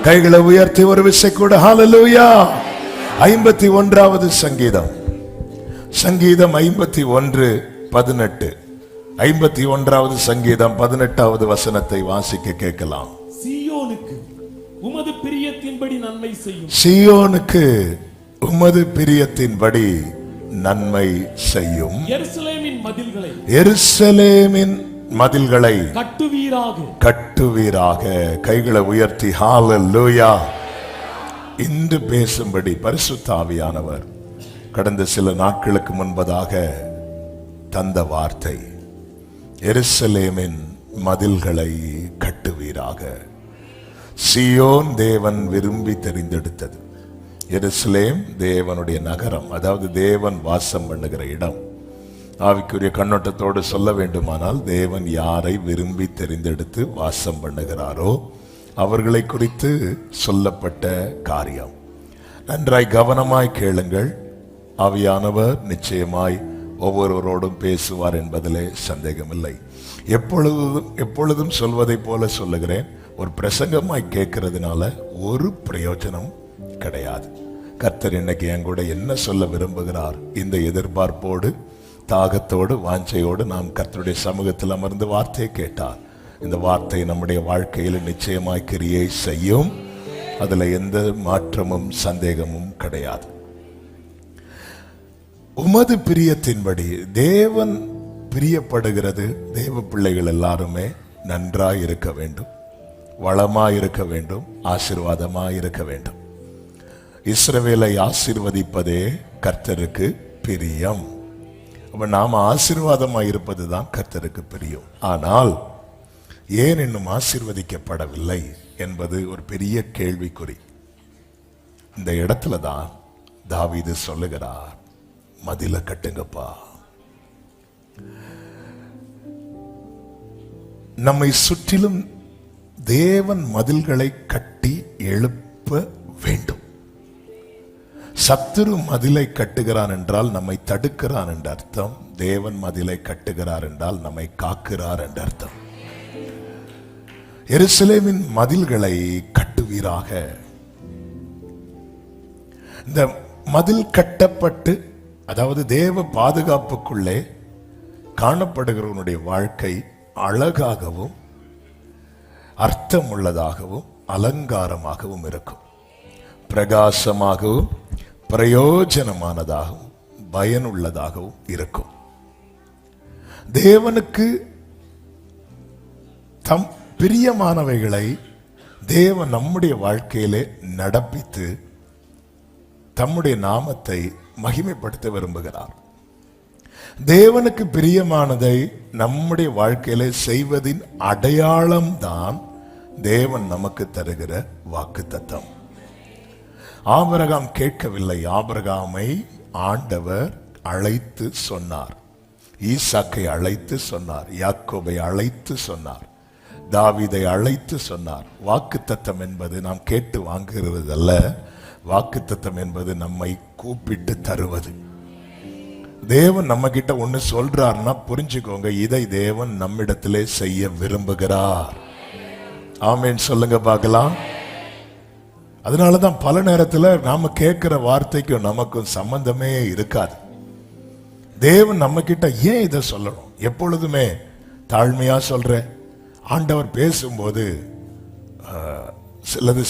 கைகளை உயர்த்தி ஒரு விசை கூட ஹல்லேலூயா. 51வது சங்கீதம், சங்கீதம் 51:18. 51வது சங்கீதம் 18வது வசனத்தை வாசிக்க கேட்கலாம். சீயோனுக்கு உமது பிரியத்தின்படி நன்மை செய்யும். சீயோனுக்கு உமது பிரியத்தின்படி நன்மை செய்யும். எருசலேமின் மதில்களை, எருசலேமின் மதில்களை கட்டுவீராக, கட்டுவீராக. கைகளை உயர்த்தி ஹல்லேலூயா. இன்று பேசும்படி பரிசுத்த ஆவியானவர் கடந்த சில நாட்களுக்கு முன்பதாக தந்த வார்த்தை, எருசலேமின் மதில்களை கட்டுவீராக. சீயோன் தேவன் விரும்பி தெரிந்தெடுத்தது. எருசலேம் தேவனுடைய நகரம், அதாவது தேவன் வாசம் பண்ணுகிற இடம். ஆவிக்குரிய கண்ணோட்டத்தோடு சொல்ல வேண்டுமானால், தேவன் யாரை விரும்பி தெரிந்தெடுத்து வாசம் பண்ணுகிறாரோ அவர்களை குறித்து சொல்லப்பட்ட காரியம். நன்றாய் கவனமாய் கேளுங்கள். ஆவியானவர் நிச்சயமாய் ஒவ்வொருவரோடும் பேசுவார் என்பதிலே சந்தேகமில்லை. எப்பொழுதும் சொல்வதை போல சொல்லுகிறேன், ஒரு பிரசங்கமாய் கேட்கறதுனால ஒரு பிரயோஜனம் கிடையாது. கர்த்தர் இன்னைக்கு என் கூட என்ன சொல்ல விரும்புகிறார், இந்த எதிர்பார்ப்போடு தாகத்தோடு வாஞ்சையோடு நாம் கர்த்தருடைய சமூகத்தில் அமர்ந்து வார்த்தையை கேட்டார், இந்த வார்த்தை நம்முடைய வாழ்க்கையில் நிச்சயமாய் கிரியை செய்யும். அதுல எந்த மாற்றமும் சந்தேகமும் கிடையாது. உமது பிரியத்தின்படி, தேவன் பிரியப்படுகிறது தேவ பிள்ளைகள் எல்லாருமே நன்றாய் இருக்க வேண்டும், வளமாய் இருக்க வேண்டும், ஆசீர்வாதமாய் இருக்க வேண்டும். இஸ்ரவேலை ஆசீர்வதிப்பதே கர்த்தருக்கு பிரியம். அப்ப நாம ஆசீர்வாதமாய் இருப்பதுதான் கர்த்தருக்கு பிரியம். ஆனால் ஏன் இன்னும் ஆசீர்வதிக்கப்படவில்லை என்பது ஒரு பெரிய கேள்விக்குறி. இந்த இடத்துல தான் தாவீது சொல்லுகிறார், மதில கட்டுங்கப்பா. நம்மை சுற்றிலும் தேவன் மதில்களை கட்டி எழுப்ப வேண்டும். சத்துரு மதிலை கட்டுகிறான் என்றால் நம்மை தடுக்கிறான் என்ற அர்த்தம். தேவன் மதிலை கட்டுகிறார் என்றால் நம்மை காக்கிறார் என்ற அர்த்தம். எருசலேமின் மதில்களை கட்டுவீராக. இந்த மதில் கட்டப்பட்டு, அதாவது தேவ பாதுகாப்புக்குள்ளே காணப்படுகிறவனுடைய வாழ்க்கை அழகாகவும் அர்த்தம் உள்ளதாகவும் அலங்காரமாகவும் இருக்கும். பிரகாசமாகவும் பிரயோஜனமானதாகவும் பயனுள்ளதாகவும் இருக்கும். தேவனுக்கு தம் பிரியமானவைகளை தேவன் நம்முடைய வாழ்க்கையிலே நடப்பித்து தம்முடைய நாமத்தை மகிமைப்படுத்த விரும்புகிறார். தேவனுக்கு பிரியமானதை நம்முடைய வாழ்க்கையிலே செய்வதின் அடையாளம்தான் தேவன் நமக்கு தருகிற வாக்குத்தத்தம். ஆபிரகாம் கேட்கவில்லை. ஆபிரகாமை ஆண்டவர் அழைத்து சொன்னார், ஈசாக்கை அழைத்து சொன்னார், யாக்கோபை அழைத்து சொன்னார், தாவீதை அழைத்து சொன்னார். வாக்குத்தத்தம் என்பது நாம் கேட்டு வாங்குகிறது அல்ல. வாக்குத்தத்தம் என்பது நம்மை கூப்பிட்டு தருவது. தேவன் நம்ம கிட்ட ஒண்ணு சொல்றாருன்னா புரிஞ்சுக்கோங்க, இதை தேவன் நம்மிடத்திலே செய்ய விரும்புகிறார். ஆமேன் சொல்லுங்க பார்க்கலாம். அதனாலதான் பல நேரத்துல நாம கேட்கிற வார்த்தைக்கும் நமக்கும் சம்பந்தமே இருக்காது. தேவன் நம்ம கிட்ட ஏன் இதை சொல்லணும்? எப்பொழுதுமே தாழ்மையா சொல்றேன். ஆண்டவர் பேசும்போது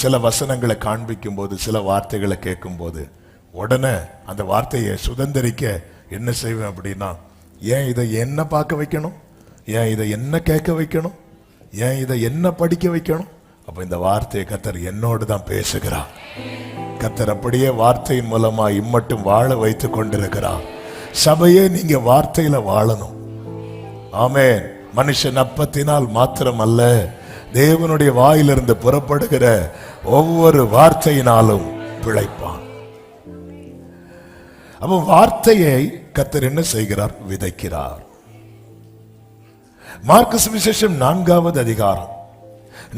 சில வசனங்களை காண்பிக்கும் போது, சில வார்த்தைகளை கேட்கும் போது உடனே அந்த வார்த்தையை சுதந்திரிக்க என்ன செய்வேன் அப்படின்னா, ஏன் இதை என்ன பார்க்க வைக்கணும், ஏன் இதை என்ன கேட்க வைக்கணும், ஏன் இதை என்ன படிக்க வைக்கணும்? அப்ப இந்த வார்த்தையை கர்த்தர் என்னோடு தான் பேசுகிறார். கர்த்தர் அப்படியே வார்த்தையின் மூலமா இம்மட்டும் வாழ வைத்துக் கொண்டிருக்கிறார். சபையே நீங்க வார்த்தையில வாழணும். ஆமென். மனுஷன் அப்பத்தினால் மாத்திரம் அல்ல, தேவனுடைய வாயிலிருந்து புறப்படுகிற ஒவ்வொரு வார்த்தையினாலும் பிழைப்பான். அப்ப வார்த்தையை கர்த்தர் என்ன செய்கிறார்? விதைக்கிறார். மார்க்கு சுவிசேஷம் 4வது அதிகாரம்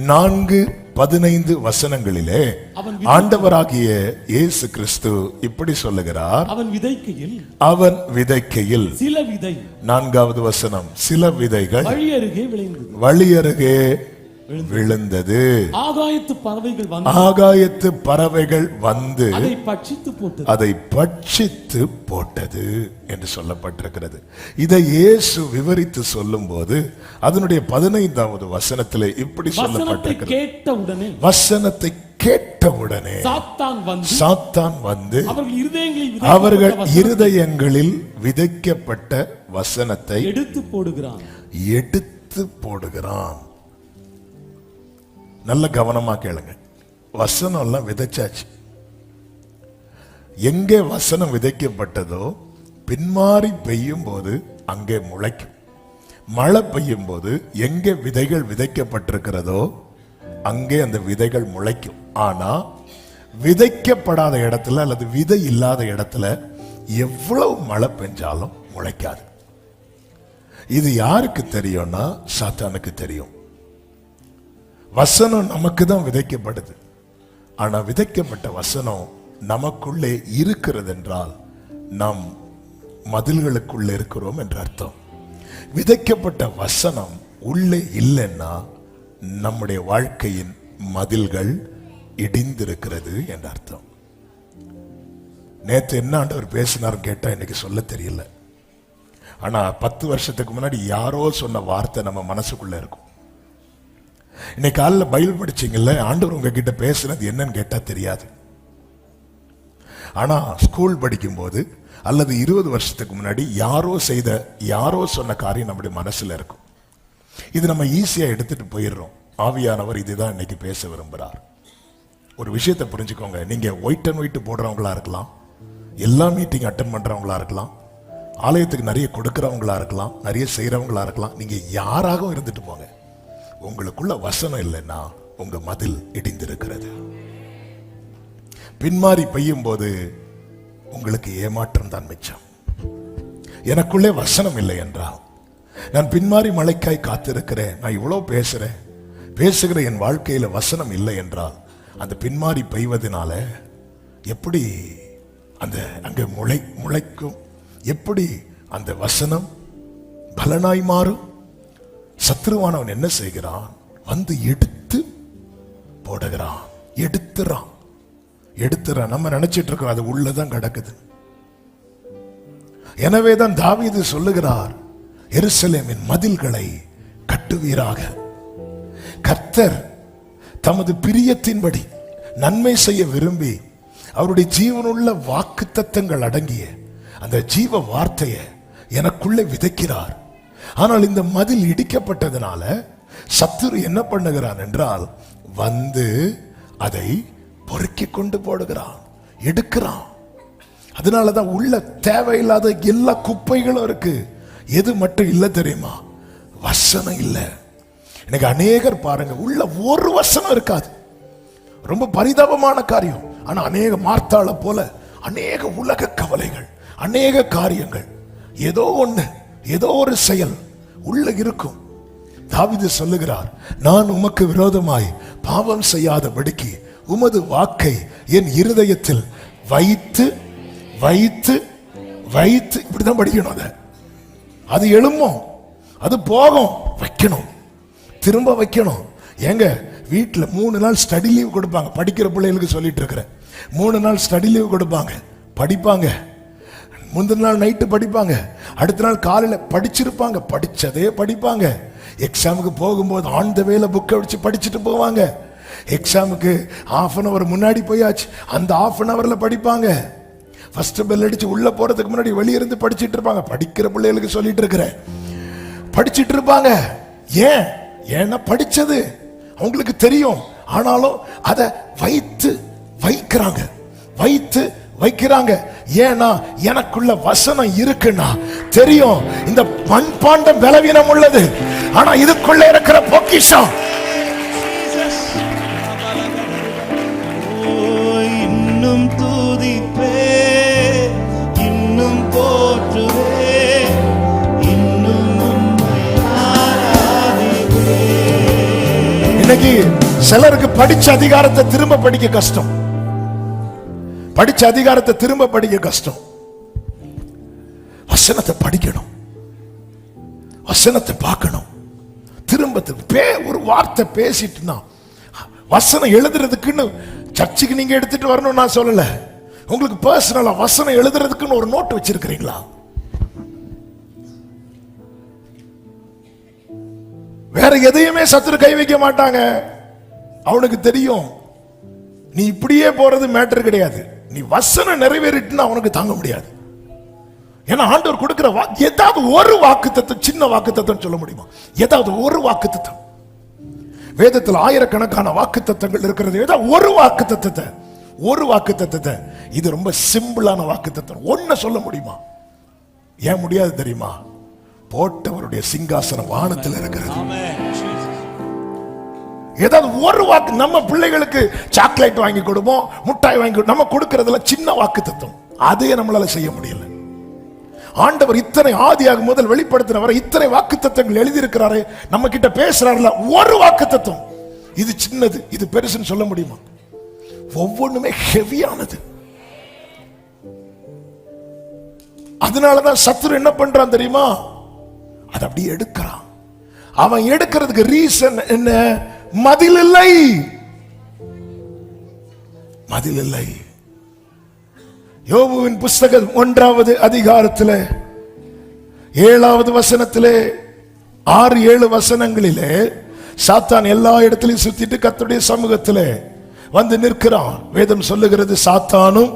4:15 வசனங்களிலே ஆண்டவராகிய இயேசு கிறிஸ்து இப்படி சொல்லுகிறார், அவன் விதைக்கையில் சில விதை, 4வது வசனம், சில விதைகள் வழி அருகே விளைந்தது. வழி அருகே விழுந்தது. ஆகாயத்து பறவைகள் வந்து ஆகாயத்து பறவைகள் வந்து அதை பட்சித்து போட்டது. அதை பட்சித்து போட்டது என்று சொல்லப்பட்டிருக்கிறது. இதை இயேசு விவரித்து சொல்லும் போது அதனுடைய 15வது வசனத்திலே இப்படி வசனத்தை சொல்லப்பட்டிருக்கிறது. கேட்டவுடனே வசனத்தை கேட்டவுடனே சாத்தான் வந்து அவர்கள் இருதயங்களில் விதைக்கப்பட்ட வசனத்தை எடுத்து போடுகிறான். நல்ல கவனமா கேளுங்க. வசனம் எல்லாம் விதைச்சாச்சு. எங்கே வசனம் விதைக்கப்பட்டதோ பின்மாறி பெய்யும் போது அங்கே முளைக்கும். மழை பெய்யும் போது எங்கே விதைகள் விதைக்கப்பட்டிருக்கிறதோ அங்கே அந்த விதைகள் முளைக்கும். ஆனா விதைக்கப்படாத இடத்துல அல்லது விதை இல்லாத இடத்துல எவ்வளவு மழை பெஞ்சாலும் முளைக்காது. இது யாருக்கு தெரியும்னா சாத்தானுக்கு தெரியும். வசனம் நமக்கு தான் விதைக்கப்படுது. ஆனா விதைக்கப்பட்ட வசனம் நமக்குள்ளே இருக்கிறது என்றால் நாம் மதில்களுக்குள்ளே இருக்கிறோம் என்று அர்த்தம். விதைக்கப்பட்ட வசனம் உள்ளே இல்லைன்னா நம்முடைய வாழ்க்கையின் மதில்கள் இடிந்திருக்கிறது என்று அர்த்தம். நேற்று என்ன ஆண்டவர் பேசினார் கேட்டா எனக்கு சொல்ல தெரியல. ஆனா 10 வருஷத்துக்கு முன்னாடி யாரோ சொன்ன வார்த்தை நம்ம மனசுக்குள்ள இருக்கும். இன்னைக்கு காலையில் பைபிள் படிச்சீங்கல்ல, ஆண்டவர் உங்ககிட்ட பேசுனது என்னன்னு கேட்டா தெரியாது. ஆனா ஸ்கூல் படிக்கும் போது அல்லது 20 வருஷத்துக்கு முன்னாடி யாரோ சொன்ன காரியம் நம்முடைய மனசுல இருக்கும். இது நம்ம ஈஸியா எடுத்துட்டு போயிடுறோம். ஆவியானவர் இதுதான் இன்னைக்கு பேச விரும்புகிறார். ஒரு விஷயத்தை புரிஞ்சுக்கோங்க. நீங்க ஒயிட் அண்ட் ஒயிட் போடுறவங்களா இருக்கலாம், எல்லா மீட்டிங் அட்டன் பண்றவங்களா இருக்கலாம், ஆலயத்துக்கு நிறைய கொடுக்கறவங்களா இருக்கலாம், நிறைய செய்யறவங்களா இருக்கலாம். நீங்க யாராகவும் இருந்துட்டு போங்க, உங்களுக்குள்ள வசனம் இல்லைன்னா உங்க மதில் இடிந்திருக்கிறது. பின்மாறி பெய்யும் போது உங்களுக்கு ஏமாற்றம் தான் மிச்சம். எனக்குள்ளே வசனம் இல்லை என்றால், நான் பின்மாறி மழைக்காய் காத்திருக்கிறேன், நான் இவ்வளவு பேசுகிற என் வாழ்க்கையில வசனம் இல்லை என்றால் அந்த பின்மாறி பெய்வதனால எப்படி அந்த அங்க முளைக்கும், எப்படி அந்த வசனம் பலனாய் மாறும்? சத்ருவானவன் என்ன செய்கிறான்? வந்து எடுத்து போடுகிறான், எடுத்துறான். நம்ம நினைச்சிட்டு இருக்கோம் அது உள்ளதான் கிடக்குது. எனவேதான் தாவீது சொல்லுகிறார், எருசலேமின் மதில்களை கட்டுவீராக. கர்த்தர் தமது பிரியத்தின்படி நன்மை செய்ய விரும்பி அவருடைய ஜீவனுள்ள வாக்குத்தத்தங்கள் அடங்கிய அந்த ஜீவ வார்த்தையை எனக்குள்ளே விதைக்கிறார். ஆனால் இந்த மதில் இடிக்கப்பட்டதனால சத்துரு என்ன பண்ணுகிறான் என்றால் வந்து அதை பொறுக்கி கொண்டு போடுகிறான், எடுக்கிறான். அதனாலதான் உள்ள தேவையில்லாத எல்லா குப்பைகளும் இருக்கு. எது மட்டும் இல்ல தெரியுமா? வசனம் இல்ல. எனக்கு அநேகர் பாருங்க, உள்ள ஒரு வசனம் இருக்காது. ரொம்ப பரிதாபமான காரியம். ஆனா அநேக மார்த்தாள போல அநேக உலக கவலைகள், அநேக காரியங்கள், ஏதோ ஒண்ணு, ஏதோ ஒரு செயல் உள்ள இருக்கும். தாவீது சொல்லுகிறார், நான் உமக்கு விரோதமாய் பாவம் செய்யாதபடிக்கு உமது வாக்கை என் இருதயத்தில் வைத்து வைத்து வைத்து. இப்படிதான் படிக்கணும். அது எழும்பும், அது போகும், வைக்கணும், திரும்ப வைக்கணும். ஏங்க வீட்டில் 3 நாள் ஸ்டடி லீவ் கொடுப்பாங்க. படிக்கிற பிள்ளைகளுக்கு சொல்லிட்டு இருக்கிறேன். 3 நாள் ஸ்டடி லீவ் கொடுப்பாங்க, படிப்பாங்க. முந்தின நாள் நைட்டு படிப்பாங்க, அடுத்த நாள் காலையில் படிச்சிருப்பாங்க, படிச்சதே படிப்பாங்க. எக்ஸாமுக்கு போகும்போது ஆன் த வேல புக்கை வச்சு படிச்சுட்டு போவாங்க. எக்ஸாமுக்கு ½ முன்னாடி போயாச்சு, அந்த ½ படிப்பாங்க. ஃபர்ஸ்ட் பெல் அடிச்சு உள்ள போறதுக்கு முன்னாடி வெளியிருந்து படிச்சுட்டு இருப்பாங்க. படிக்கிற பிள்ளைகளுக்கு சொல்லிட்டு இருக்கிறேன், படிச்சுட்டு இருப்பாங்க. ஏன்னா படிச்சது அவங்களுக்கு தெரியும். ஆனாலும் அதை வைக்கிறாங்க. ஏன்னா எனக்குள்ள வசனம் இருக்குன்னா தெரியும். இந்த மண்பாண்டம் பலவீனம் உள்ளது, ஆனா இதுக்குள்ள இருக்கிற பொக்கிஷம். இன்னும் துதிப்பே, இன்னும் போற்றுவே, இன்னும் ஆராதிப்பே. இன்னைக்கு சிலருக்கு படிச்ச அதிகாரத்தை திரும்ப படிக்க கஷ்டம். படிச்ச அதிகாரத்தை திரும்ப படிக்க கஷ்டம். வசனத்தை படிக்கணும், வசனத்தை பார்க்கணும், திரும்ப குடும்பத்துக்கு ஒரு வார்த்தை பேசிட்டுனா, வசனம் எழுதுறதுக்குன்னு சர்ச்சுக்கு நீங்க எடுத்துட்டு வரணும் நான் சொல்லல, உங்களுக்கு பர்சனலா வசனம் எழுதுறதுக்குன்னு ஒரு நோட் வச்சிருக்கிறீங்களா? வேற எதையுமே சத்துரு கை வைக்க மாட்டாங்க. அவனுக்கு தெரியும் நீ இப்படியே போறது மேட்டர் கிடையாது, நீ வசனம் நிறைவேறிட்டுன்னு அவனுக்கு தாங்க முடியாது. ஏன்னா ஆண்டவர் கொடுக்கிற ஏதாவது ஒரு வாக்குத்தத்தம், சின்ன வாக்குத்தத்தம் சொல்ல முடியுமா? ஏதாவது ஒரு வாக்குத்தத்தம், வேதத்தில் ஆயிரக்கணக்கான வாக்குத்தத்தங்கள் இருக்கிறது, ஏதாவது ஒரு வாக்குத்தத்தத்தை இது ரொம்ப சிம்பிளான வாக்குத்தத்தம் ஒண்ணு சொல்ல முடியுமா? ஏன் முடியாது தெரியுமா? போட்டவருடைய சிங்காசனம் வானத்தில் இருக்கிறது. ஏதாவது ஒரு வாக்கு, நம்ம பிள்ளைகளுக்கு சாக்லேட் வாங்கி கொடுப்போம், முட்டாய் வாங்கி நம்ம கொடுக்கறதுல சின்ன வாக்குத்தத்தம், அதே நம்மளால செய்ய முடியல. ஆண்டவர் இத்தனை ஆதியாகும் முதல் வெளிப்படுத்தின வரை இத்தனை வாக்குத்தத்தங்கள் எழுதியிருக்கிறாரே, நம்ம கிட்ட பேசுறாருல ஒரு வாக்குத்தத்தம், இது சின்னது இது பெருசுன்னு சொல்ல முடியுமா? ஒவ்வொன்றுமே ஹெவியானது. அதனாலதான் சத்துரு என்ன பண்றான் தெரியுமா? அதை அப்படியே எடுக்கிறான். அவன் எடுக்கிறதுக்கு ரீசன் என்ன? மதில் இல்லை, மதில் இல்லை. யோபுவின் புஸ்தகம் 1வது அதிகாரத்திலே 7வது வசனத்திலே 6-7 வசனங்களிலே சாத்தான் எல்லா இடத்திலையும் சுத்திட்டு கர்த்தருடைய சமூகத்திலே வந்து நிற்கிறான். வேதம் சொல்லுகிறது, சாத்தானும்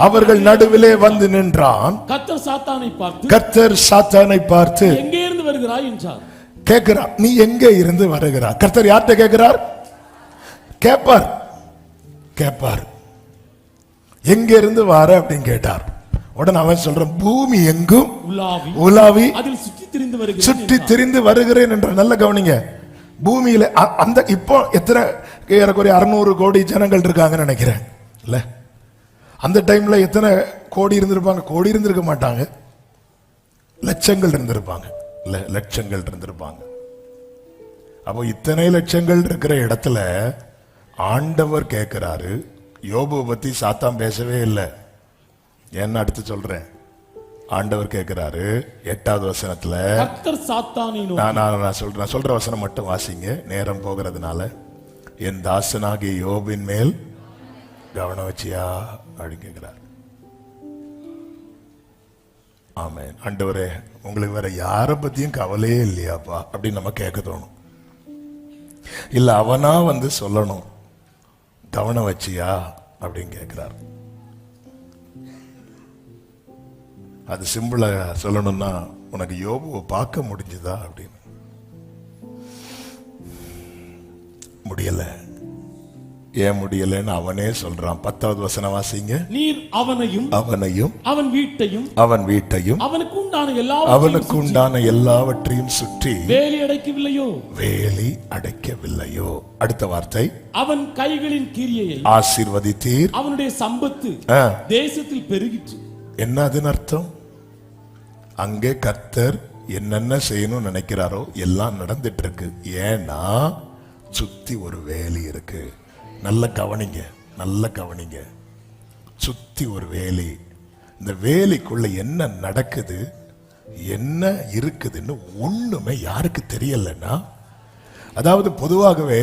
அவர்கள் நடுவிலே வந்து நின்றான். கர்த்தர் சாத்தானை பார்த்து எங்கே இருந்து வருகிறாய் என்றார். கேட்கிறார், நீ எங்கே இருந்து வருகிறார்? கர்த்தர் யார்கிட்ட கேட்கிறார்? கேட்பார் எங்க இருந்து வர அப்படின்னு கேட்டார். உடனே அவன் சொல்றான், பூமி எங்கும் உலாவி அதில் சுற்றி திரிந்து வருகிறேன் என்ற. நல்ல கவனிங்க, பூமியில அந்த இப்போ எத்தனை ஏறக்குறைய 600 கோடி ஜனங்கள் இருக்காங்கன்னு நினைக்கிறேன் இல்ல? அந்த டைம்ல எத்தனை கோடி இருந்திருப்பாங்க? கோடி இருந்திருக்க மாட்டாங்க, லட்சங்கள் இருந்திருப்பாங்க இல்ல? லட்சங்கள் இருந்திருப்பாங்க. அப்போ இத்தனை லட்சங்கள் இருக்கிற இடத்துல ஆண்டவர் கேட்கிறாரு. யோபு பத்தி சாத்தான் பேசவே இல்லை. என்ன அடுத்து சொல்றேன், ஆண்டவர் கேட்கிறாரு 8வது வசனத்துல. நான் சொல்ற வசனம் மட்டும் வாசிங்க, நேரம் போகிறதுனால. என் தாசனாகிய யோபின் மேல் கவனம் வச்சியா அப்படின்னு கேட்கிறார். ஆமென். ஆண்டவரே, உங்களுக்கு வேற யாரை பத்தியும் கவலையே இல்லையாப்பா அப்படின்னு நம்ம கேட்க தோணும். இல்ல அவனா வந்து சொல்லணும், கவனம் வச்சியா அப்படின்னு கேட்கிறார். அது சிம்பிளா சொல்லணும்னா, உனக்கு யோபுவை பார்க்க முடிஞ்சுதா அப்படின்னு. முடியல. ஏன் முடியலன்னு அவனே சொல்றான். 10வது வசனம் வாசிங்க. நீர் அவனையும் அவன் வீட்டையும் அவனுக்கு உண்டான எல்லாவற்றையும் சுற்றி வேலி அடைக்கவில்லையோ? அடுத்த வார்த்தை, அவன் கைகளின் கிரியையை ஆசீர்வதித்தீர், அவனுடைய சம்பத்து தேசத்தில் பெருகிற்று. என்ன அதன் அர்த்தம்? அங்கே கர்த்தர் என்னென்ன செய்யணும்னு நினைக்கிறாரோ எல்லாம் நடந்துட்டு இருக்கு. ஏன்னா சுத்தி ஒரு வேலி இருக்கு. நல்ல கவனிங்க. சுத்தி ஒரு வேலி. இந்த வேலிக்குள்ள என்ன நடக்குது, என்ன இருக்குதுன்னு ஒண்ணுமே யாருக்கு தெரியலன்னா, அதாவது பொதுவாகவே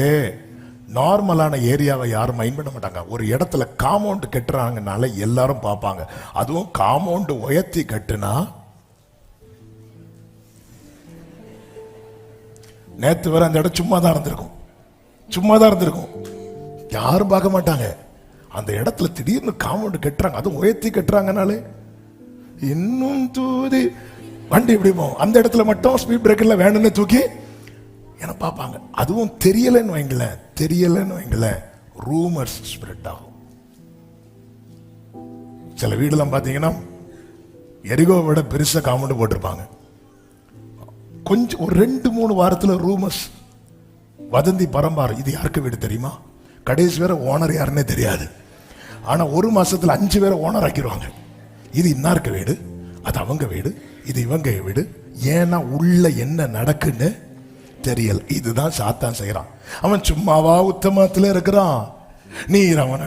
நார்மலான ஏரியாவை யாரும் மைண்ட் பண்ண மாட்டாங்க. ஒரு இடத்துல காம்பவுண்ட் கட்டுறாங்கனால எல்லாரும் பார்ப்பாங்க. அதுவும் காம்பவுண்ட் உயர்த்தி கட்டுனா, நேத்து வர அந்த இடம் சும்மா தான் இருந்திருக்கும், யாரும் பார்க்க மாட்டாங்க. அந்த இடத்துல திடீர்னு காம்பவுண்ட் கட்டுறாங்க, அதுவும் உயர்த்தி கட்டுறாங்கனாலே இன்னும் தூதி வண்டி இப்படி போகும். அந்த இடத்துல மட்டும் ஸ்பீட் பிரேக்கர்ல வேணும்னு தூக்கி என்ன பார்ப்பாங்க. அதுவும் தெரியலன்னு வைங்களேன், ரூமர்ஸ் ஸ்ப்ரெட் ஆகும். சில வீடுலாம் பார்த்தீங்கன்னா எரிகோவை விட பெருசா காம்பவுண்ட் போட்டிருப்பாங்க. கொஞ்சம் ஒரு 2-3 வாரத்துல ரூமர்ஸ், வதந்தி பரம்பாரம். இது யாருக்கு வீடு தெரியுமா? கடைசி வேற ஓனர் யாருன்னே தெரியாது. ஆனா 1 மாசத்துல 5 பேரை ஓனர் ஆக்கிடுவாங்க. இது இன்னாருக்கு வீடு, அது அவங்க வீடு, இது இவங்க வீடு. ஏன்னா உள்ள என்ன நடக்குன்னு தெரியல. இதுதான் சாத்தான் செய்யறான். அவன் சும்மாவா உத்தமத்துல இருக்கிறான், நீர் அவன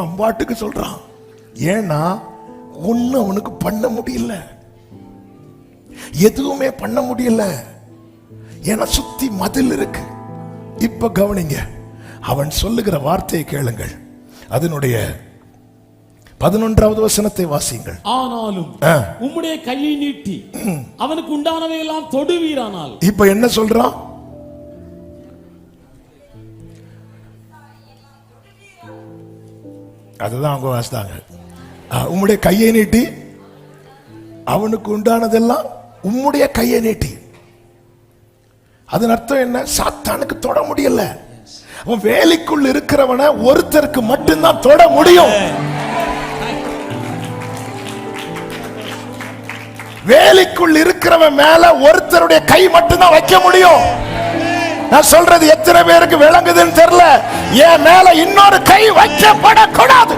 அம்பாட்டுக்கு சொல்றான். ஏன்னா ஒண்ணு அவனுக்கு பண்ண முடியல. எதுவுமே பண்ண முடியல, ஏன்னா சுத்தி மதில் இருக்கு. இப்ப கவனிங்க, அவன் சொல்லுகிற வார்த்தையை கேளுங்கள். அதனுடைய 11வது வசனத்தை வாசியுங்கள். ஆனாலும் உம்முடைய கையை நீட்டி அவனுக்கு உண்டானவை எல்லாம் தொடுவீரானால். இப்ப என்ன சொல்றான்? அதுதான் அவங்க வாசித்தாங்க. உம்முடைய கையை நீட்டி அவனுக்கு உண்டானதெல்லாம், உம்முடைய கையை நீட்டி. அதன் அர்த்தம் என்ன? சாத்தானுக்கு தொட முடியல. அவன் வேலைக்குள் இருக்கிறவனை ஒருத்தருக்கு மட்டும்தான் தொட முடியும். வேலைக்குள் இருக்கிறவன் மேல ஒருத்தருடைய கை மட்டும்தான் வைக்க முடியும். நான் சொல்றது எத்தனை பேருக்கு விளங்குதுன்னு தெரியல. என் மேல இன்னொரு கை வைக்கப்படக்கூடாது.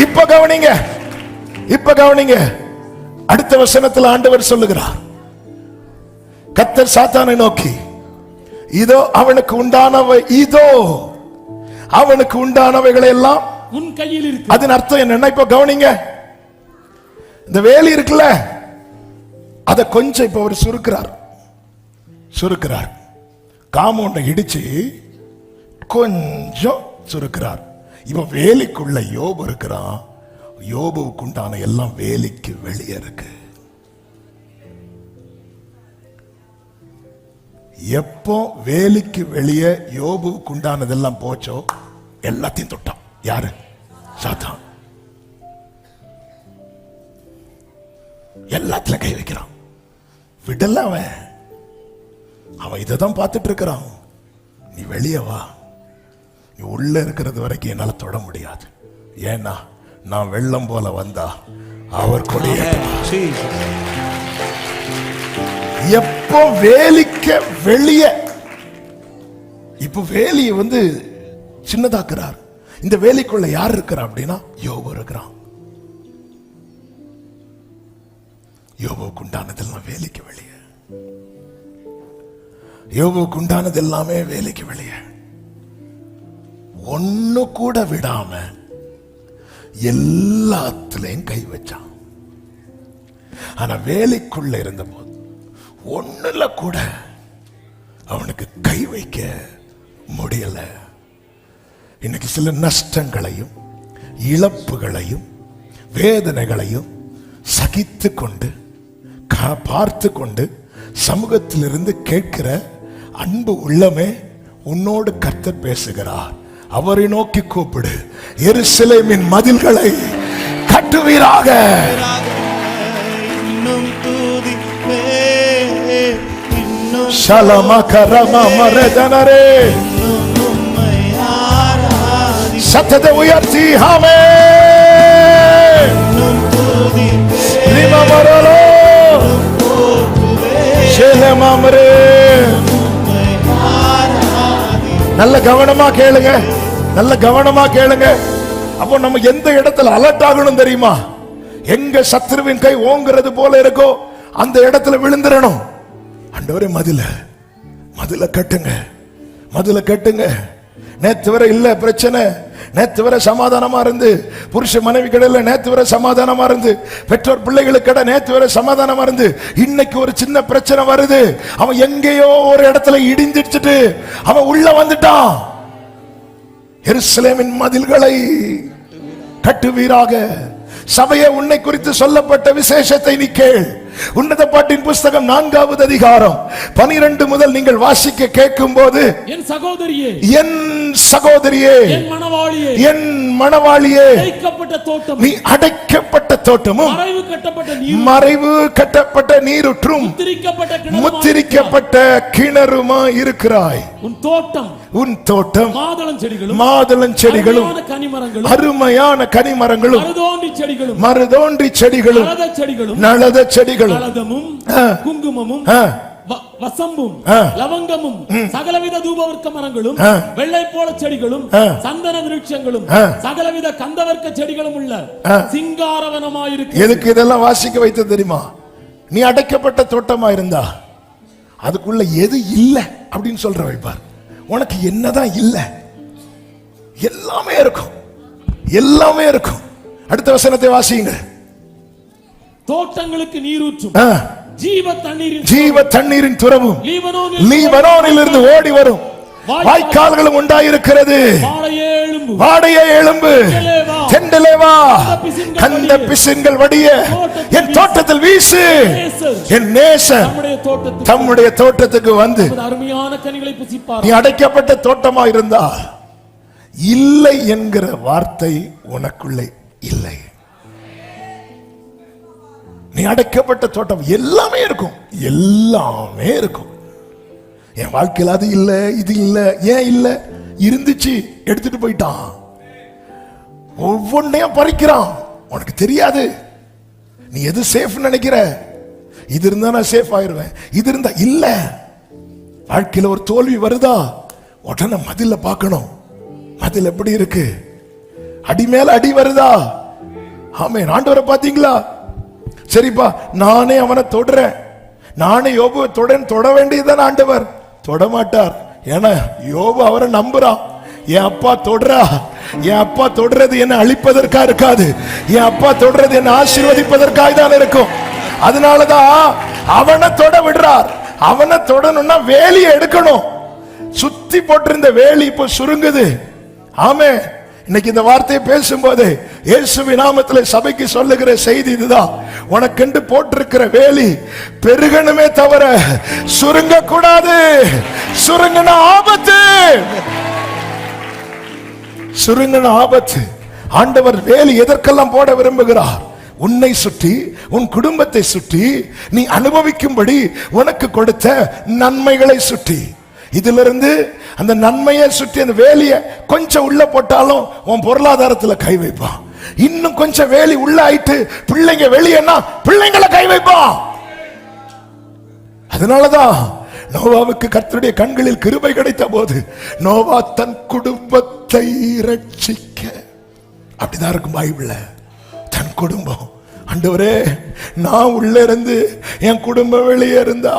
இப்ப கவனிங்க, இப்ப கவனிங்க. அடுத்த வசனத்தில் ஆண்டவர் சொல்லுகிறார், கர்த்தர் சாத்தானை நோக்கி, இதோ அவனுக்கு உண்டானவை, இதோ அவனுக்கு உண்டானவைகளை எல்லாம் உன் கையில் இருக்கு. அதன் அர்த்தம் என்னன்னா, இப்ப கவனிங்க, இந்த வேலி இருக்குல்ல, அத கொஞ்சம் இப்ப அவர் சுருக்கிறார். காம்பவுண்டை இடிச்சு கொஞ்சம் சுருக்கிறார். இப்ப வேலிக்குள்ள யோபு இருக்கிறான். யோபுவுக்கு உண்டான எல்லாம் வேலிக்கு வெளியே இருக்கு. எப்போ வேலிக்கு வெளியே யோபுவுக்கு உண்டானதெல்லாம் போச்சோ எல்லாத்தையும் தொட்டான். யாரு? சாத்தான். எல்லாத்துல கை வைக்கிறான். விடல அவன் இதான் பார்த்துட்டு இருக்கிறான். நீ வெளியே வா, நீ உள்ள இருக்கிறது வரைக்கும் என்னால தொட முடியாது. ஏன்னா நான் வெள்ளம் போல வந்தா அவர் கொடிய. எப்போ வேலிக்க வெளியே, இப்ப வேலியை சின்னதாக்குறார். இந்த வேலிக்குள்ள யார் இருக்கிறா அப்படின்னா யோபு இருக்கிறான். யோபுவுக்கு உண்டானதெல்லாம் வேலைக்கு வெளியே. யோபுவுக்கு உண்டானது எல்லாமே வேலைக்கு வெளியே. ஒண்ணு கூட விடாம எல்லாத்துலயும் கை வச்சான். ஆனா வேலைக்குள்ள இருந்த போது ஒண்ணுல கூட அவனுக்கு கை வைக்க முடியல. இன்னைக்கு சில நஷ்டங்களையும் இழப்புகளையும் வேதனைகளையும் சகித்து கொண்டு பார்த்து கொண்டு சமூகத்திலிருந்து கேட்கிற அன்பு உள்ளமே உன்னோடு கர்த்தர் பேசுகிறார். அவரை நோக்கி கூப்பிடு. எருசலேமின் மதில்களை கட்டுவீராக. சத்தத்தை உயர்த்தி ஆமே. நல்ல கவனமா கேளுங்க, நல்ல கவனமா கேளுங்க. அப்போ நம்ம எந்த இடத்துல அலர்ட் ஆகணும் தெரியுமா? எங்க சத்ருவின் கை ஓங்குறது போல இருக்கோ அந்த இடத்துல விழுந்துடணும். ஆண்டவரே மதில கட்டுங்க, மதில கட்டுங்க. நேத்து வரை இல்ல பிரச்சனை, நேத்து வரை சமாதானமா இருந்து, புருஷ மனைவி கடையில நேத்து வரை சமாதானமா இருந்து, பெற்றோர் பிள்ளைகளுக்கு கடை நேத்து வரை சமாதானமா இருந்து, இன்னைக்கு ஒரு சின்ன பிரச்சனை வருது. அவன் எங்கேயோ ஒரு இடத்துல இடிஞ்சிடுச்சுட்டு அவன் உள்ள வந்துட்டான். எருசலேமின் மதில்களை கட்டுவீராக. சபையை உன்னை குறித்து சொல்லப்பட்ட விசேஷத்தை நீ கேள். உன்னத பாட்டின் புஸ்தகம் 4வது அதிகாரம் 12 முதல் நீங்கள் வாசிக்க கேட்கும் போது, என் சகோதரியே, என் சகோதரியே, என் மணவாளியே, என் மணவாளியே, அடைக்கப்பட்ட தோட்டம், நீ அடைக்கப்பட்ட தோட்டமும் மறைவு கட்டப்பட்ட நீருற்றும் முத்திரிக்கப்பட்ட கிணறுமா இருக்கிறாய். உன் தோட்டம் மாதுளம் செடிகளும் அருமையான கனிமரங்களும் மருதோன்றி செடிகளும் நளத செடிகளும் குங்குமமும் வசம்பும் லவங்கமும் சகலவித தூபவர்க்க மரங்களும் வெள்ளை போல செடிகளும் சந்தன விருட்சங்களும் சகலவித கந்தவர்க்க செடிகளும் உள்ள சிங்காரவனமாயிருக்கு. எதுக்கு இதெல்லாம் வாசிக்க வைத்து தெரியுமா? நீ அடைக்கப்பட்ட தோட்டமா இருந்தா அதுக்குள்ள எது இல்ல அப்படின்னு சொல்ற வைப்பார். உனக்கு என்னதான் இல்ல? எல்லாமே இருக்கும், எல்லாமே இருக்கும். அடுத்த வசனத்தை வாசியுங்க. தோட்டங்களுக்கு நீரூற்றும் ஜீவ தண்ணீரின் துறவும் லீபனோனிலிருந்து ஓடி வரும் வாய்க்கால்களும் உண்டாயிருக்கிறது. வாடையே எழும்பு, தெண்டலேவா, கந்த பிசின்கள் வடிய என் தோட்டத்தில் வீசு. என் நேசர் தம்முடைய தோட்டத்துக்கு வந்து அருமையான கனிகளை புசிப்பார். நீ அடைக்கப்பட்ட தோட்டமா இருந்தால் இல்லை என்கிற வார்த்தை உனக்குள்ளே இல்லை. நீ அடைக்கப்பட்ட தோட்டம் எல்லாமே இருக்கும், எல்லாமே இருக்கும். என் வாழ்க்கையில் அது இல்ல, இது இல்ல. ஏன் இல்ல? இருந்துச்சு, எடுத்துட்டு போயிட்டான். ஒவ்வொன்றையும் பறிக்கிறான். உனக்கு தெரியாது. நீ எது சேஃப் நினைக்கிற? இது இருந்தா நான் சேஃப் ஆயிருவேன், இது இருந்தா இல்ல. வாழ்க்கையில ஒரு தோல்வி வருதா, உடனே மதில பார்க்கணும். மதில் எப்படி இருக்கு? அடி மேல அடி வருதா? ஆமென். ஆண்டவரை பாத்தீங்களா? சரிப்பா, நானே அவனை தொடுறேன், நானே யோபுவை தொட வேண்டியதுதான். ஆண்டவர் தொட மாட்டார். ஏன்னா யோபு அவரை நம்புறான். என் அப்பா தொடுறா, என் அப்பா தொடுறது என்ன அழிப்பதற்கா இருக்காது, என் அப்பா தொடுறது என்ன ஆசீர்வதிப்பதற்காக தான் இருக்கும். அதனாலதான் அவனை தொட விடுறார். அவனை தொடணும்னா வேலியை எடுக்கணும். சுத்தி போட்டிருந்த வேலி இப்ப சுருங்குது. ஆமே. இன்னைக்கு இந்த வார்த்தையை பேசும்போது இயேசுவின் நாமத்தில் சபைக்கு சொல்லுகிற செய்தி இதுதான். உனக்கென்று போட்டிருக்கிற வேலி பெருகணுமே தவிர சுருங்க கூடாது. சுருங்கின ஆபத்து, சுருங்கின ஆபத்து. ஆண்டவர் வேலி எதற்கெல்லாம் போட விரும்புகிறார்? உன்னை சுற்றி, உன் குடும்பத்தை சுற்றி, நீ அனுபவிக்கும்படி உனக்கு கொடுத்த நன்மைகளை சுற்றி. இதிலிருந்து அந்த நன்மையை சுற்றி அந்த வேலியை கொஞ்சம் உள்ள போட்டாலும் உன் பொருளாதாரத்துல கை வைப்பான். இன்னும் கொஞ்சம் வேலி உள்ள ஆயிட்டு பிள்ளைங்க வெளியேன்னா பிள்ளைங்களை கை வைப்பான். அதனாலதான் நோவாவுக்கு கர்த்தருடைய கண்களில் கிருபை கிடைத்த போது நோவா தன் குடும்பத்தை ரட்சிக்க, அப்படிதான் இருக்கும் பைபிள்ல. தன் குடும்பம், ஆண்டவரே நான் உள்ள இருந்து என் குடும்பம் வெளியே இருந்தா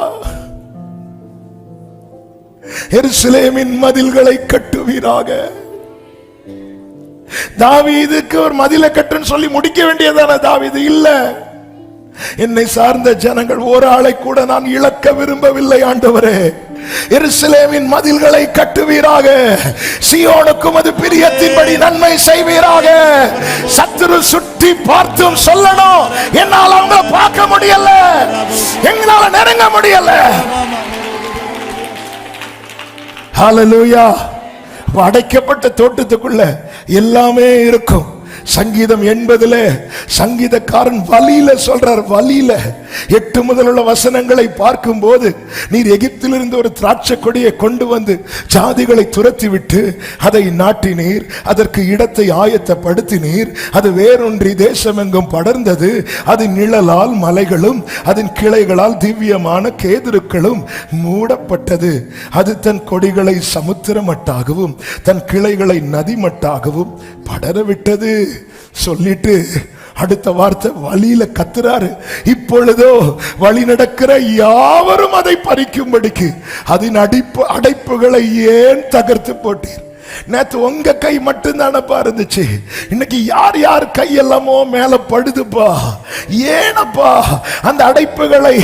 எருசலேமின் மதில்களை கட்டுவீராக. தாவீதுக்கு ஒரு மதிலை கட்டுன்னு சொல்லி முடிக்க வேண்டியதான தாவீது இல்ல. என்னை சார்ந்த ஜனங்கள் ஒரு ஆளை கூட நான் இழக்க விரும்பவில்லை. ஆண்டவரே எருசலேமின் மதில்களை கட்டுவீராக, சீயோனுக்கும் அது பிரியத்தின்படி நன்மை செய்வீராக. சத்துரு சுற்றி பார்த்தும் சொல்லணும், என்னால் அவங்க பார்க்க முடியல, எங்களால நெருங்க முடியல. ஹல்லேலூயா. அடைக்கப்பட்ட தோட்டத்துக்குள்ள எல்லாமே இருக்கும். சங்கீதம் 80 சங்கீதக்காரன் வலியில சொல்றார். வலியில 8 முதல் உள்ள வசனங்களை பார்க்கும் போது, நீர் எகிப்திலிருந்து ஒரு திராட்சை கொடியை கொண்டு வந்து ஜாதிகளை துரத்தி விட்டு அதை நாட்டினீர், அதற்கு இடத்தை ஆயத்தப்படுத்தினீர், அது வேரொன்றி தேசமெங்கும் படர்ந்தது, அதன் நிழலால் மலைகளும் அதன் கிளைகளால் திவ்யமான கேதுருக்களும் மூடப்பட்டது, அது தன் கொடிகளை சமுத்திரமட்டாகவும் தன் கிளைகளை நதிமட்டாகவும் படரவிட்டது. சொல்லிட்டு அடுத்த வார்த்தை வழியில கத்துறாரு. இப்பொழுதோ வழி நடக்கிற யாவரும் அதை பறிக்கும்படிக்கு அதன் அடைப்புகளை ஏன் தகர்த்து போட்டீர்? நேத்து உங்க கை மட்டும் தானப்பா இருந்துச்சு, இன்னைக்கு யார் யார் கை எல்லாமோ மேல படுதுப்பா. ஏனப்பா அந்த அடைப்புகளை